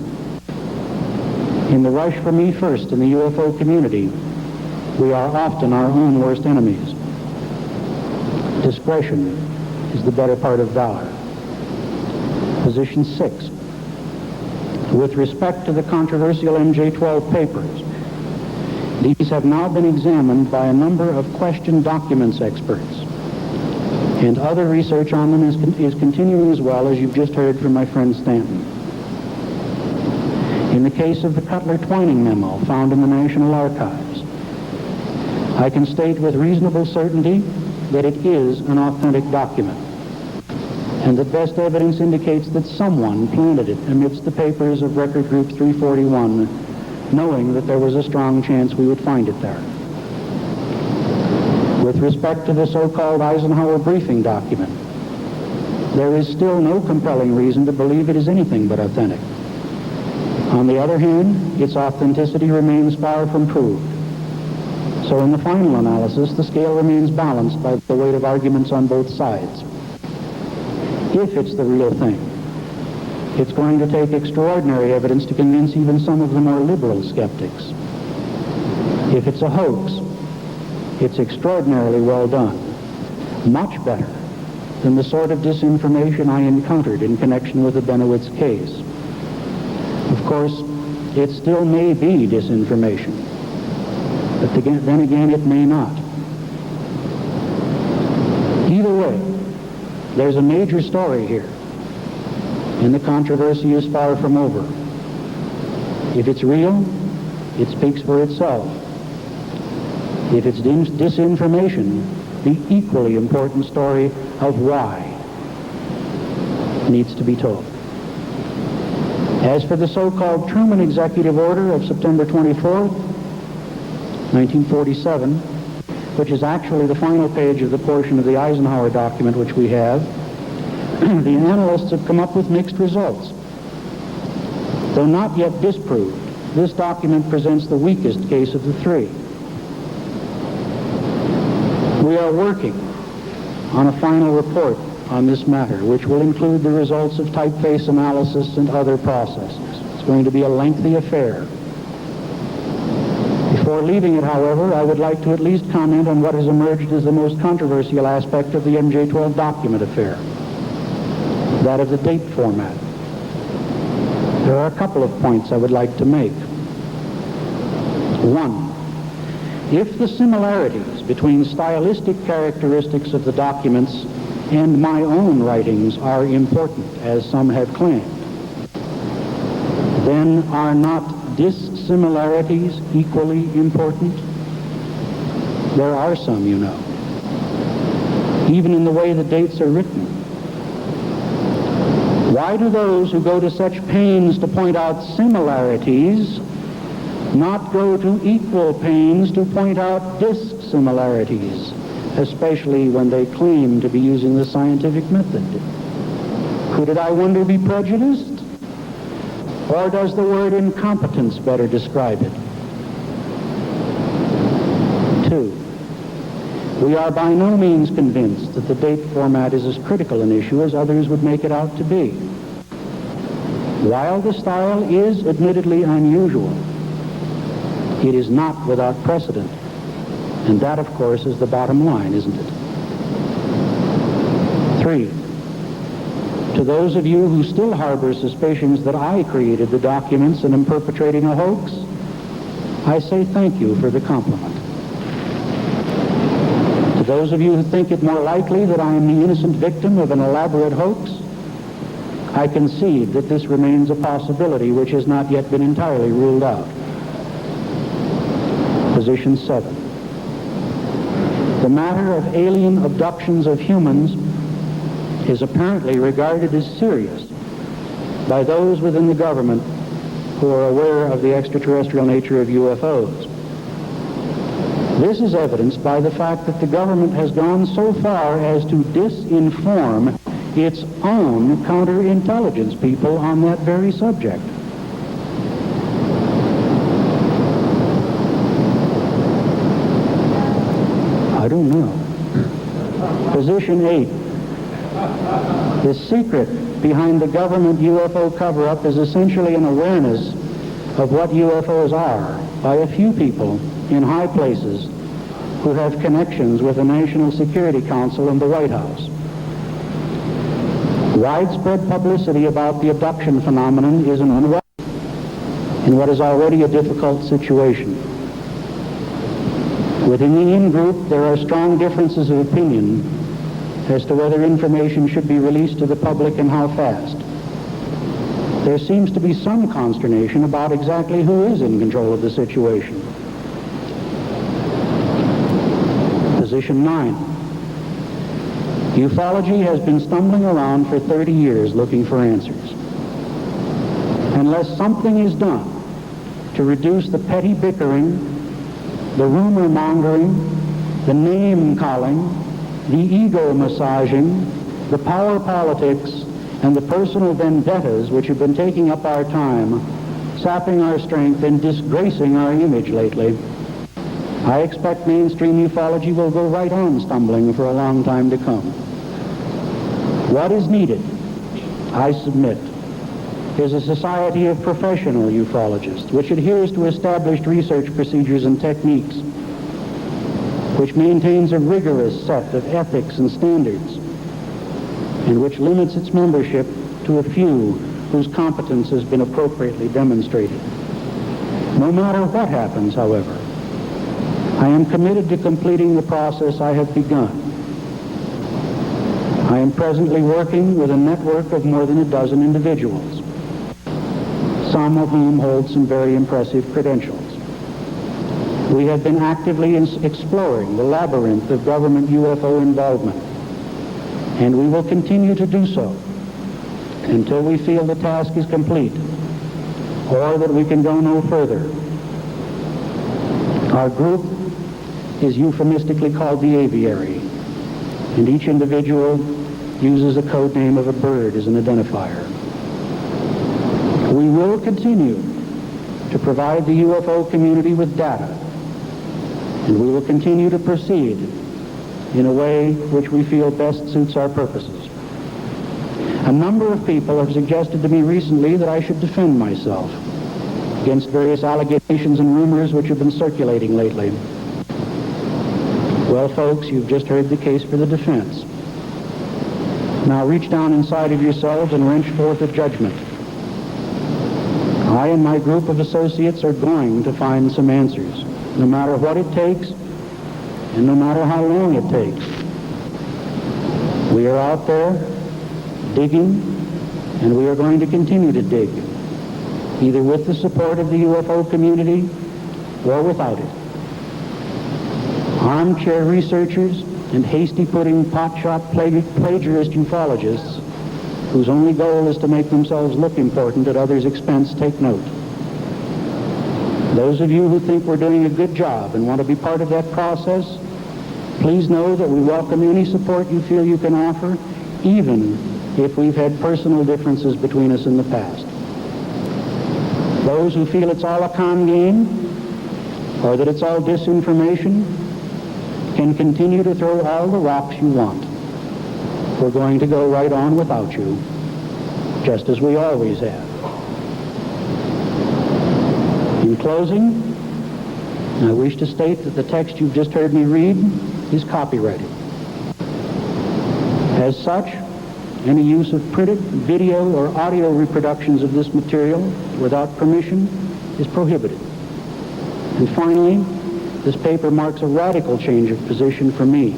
In the rush for me first in the UFO community, we are often our own worst enemies. Discretion is the better part of valor. Position 6. With respect to the controversial MJ-12 papers, these have now been examined by a number of question documents experts, and other research on them is continuing as well, as you've just heard from my friend Stanton. In the case of the Cutler-Twining memo found in the National Archives, I can state with reasonable certainty that it is an authentic document, and that best evidence indicates that someone planted it amidst the papers of Record Group 341, knowing that there was a strong chance we would find it there. With respect to the so-called Eisenhower briefing document, there is still no compelling reason to believe it is anything but authentic. On the other hand, its authenticity remains far from proved. So in the final analysis, the scale remains balanced by the weight of arguments on both sides. If it's the real thing, it's going to take extraordinary evidence to convince even some of the more liberal skeptics. If it's a hoax, it's extraordinarily well done, much better than the sort of disinformation I encountered in connection with the Bennewitz case. Of course, it still may be disinformation, but then again, it may not. Either way, there's a major story here, and the controversy is far from over. If it's real, it speaks for itself. If it's disinformation, the equally important story of why needs to be told. As for the so-called Truman Executive Order of September 24th, 1947, which is actually the final page of the portion of the Eisenhower document which we have, the analysts have come up with mixed results. Though not yet disproved, this document presents the weakest case of the three. We are working on a final report on this matter, which will include the results of typeface analysis and other processes. It's going to be a lengthy affair. Before leaving it, however, I would like to at least comment on what has emerged as the most controversial aspect of the MJ-12 document affair, that of the date format. There are a couple of points I would like to make. One, if the similarities between stylistic characteristics of the documents and my own writings are important, as some have claimed, then are not dissimilarities equally important? There are some, you know, even in the way the dates are written. Why do those who go to such pains to point out similarities not go to equal pains to point out dissimilarities, especially when they claim to be using the scientific method? Could it, I wonder, be prejudiced? Or does the word incompetence better describe it? 2, we are by no means convinced that the date format is as critical an issue as others would make it out to be. While the style is admittedly unusual, it is not without precedent. And that, of course, is the bottom line, isn't it? 3, to those of you who still harbor suspicions that I created the documents and am perpetrating a hoax, I say thank you for the compliment. To those of you who think it more likely that I am the innocent victim of an elaborate hoax, I concede that this remains a possibility which has not yet been entirely ruled out. Position 7. The matter of alien abductions of humans is apparently regarded as serious by those within the government who are aware of the extraterrestrial nature of UFOs. This is evidenced by the fact that the government has gone so far as to disinform its own counterintelligence people on that very subject. I don't know. Position 8. The secret behind the government UFO cover-up is essentially an awareness of what UFOs are by a few people in high places who have connections with the National Security Council and the White House. Widespread publicity about the abduction phenomenon is an unwelcome in what is already a difficult situation. Within the in-group, there are strong differences of opinion as to whether information should be released to the public and how fast. There seems to be some consternation about exactly who is in control of the situation. Position 9. Ufology has been stumbling around for 30 years looking for answers. Unless something is done to reduce the petty bickering, the rumor mongering, the name calling, the ego massaging, the power politics, and the personal vendettas which have been taking up our time, sapping our strength, and disgracing our image lately, I expect mainstream ufology will go right on stumbling for a long time to come. What is needed, I submit, is a society of professional ufologists which adheres to established research procedures and techniques, which maintains a rigorous set of ethics and standards, and which limits its membership to a few whose competence has been appropriately demonstrated. No matter what happens, however, I am committed to completing the process I have begun. I am presently working with a network of more than a dozen individuals, some of whom hold some very impressive credentials. We have been actively exploring the labyrinth of government UFO involvement, and we will continue to do so until we feel the task is complete or that we can go no further. Our group is euphemistically called the aviary, and each individual uses a code name of a bird as an identifier. We will continue to provide the UFO community with data, and we will continue to proceed in a way which we feel best suits our purposes. A number of people have suggested to me recently that I should defend myself against various allegations and rumors which have been circulating lately. Well, folks, you've just heard the case for the defense. Now reach down inside of yourselves and wrench forth a judgment. I and my group of associates are going to find some answers, no matter what it takes and no matter how long it takes. We are out there digging, and we are going to continue to dig, either with the support of the UFO community or without it. Armchair researchers and hasty-pudding potshot plagiarist ufologists whose only goal is to make themselves look important at others' expense take note. Those of you who think we're doing a good job and want to be part of that process, please know that we welcome any support you feel you can offer, even if we've had personal differences between us in the past. Those who feel it's all a con game or that it's all disinformation can continue to throw all the rocks you want. We're going to go right on without you, just as we always have. In closing, I wish to state that the text you've just heard me read is copyrighted. As such, any use of printed, video, or audio reproductions of this material without permission is prohibited. And finally, this paper marks a radical change of position for me.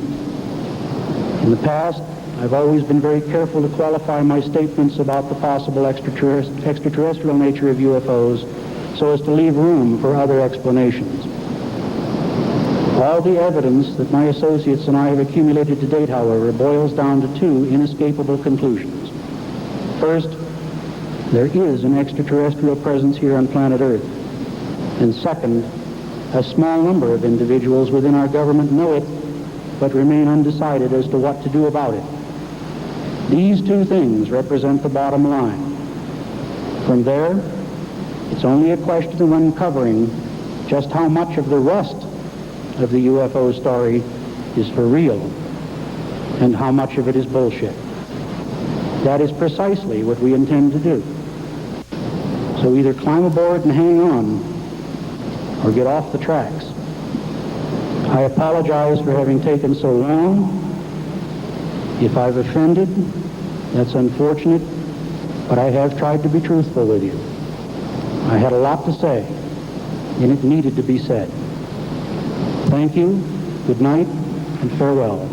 In the past, I've always been very careful to qualify my statements about the possible extraterrestrial nature of UFOs so as to leave room for other explanations. All the evidence that my associates and I have accumulated to date, however, boils down to two inescapable conclusions. First, there is an extraterrestrial presence here on planet Earth. And second, a small number of individuals within our government know it, but remain undecided as to what to do about it. These two things represent the bottom line. From there, it's only a question of uncovering just how much of the rest of the UFO story is for real and how much of it is bullshit. That is precisely what we intend to do. So either climb aboard and hang on, or get off the tracks. I apologize for having taken so long. If I've offended, that's unfortunate, but I have tried to be truthful with you. I had a lot to say, and it needed to be said. Thank you, good night, and farewell.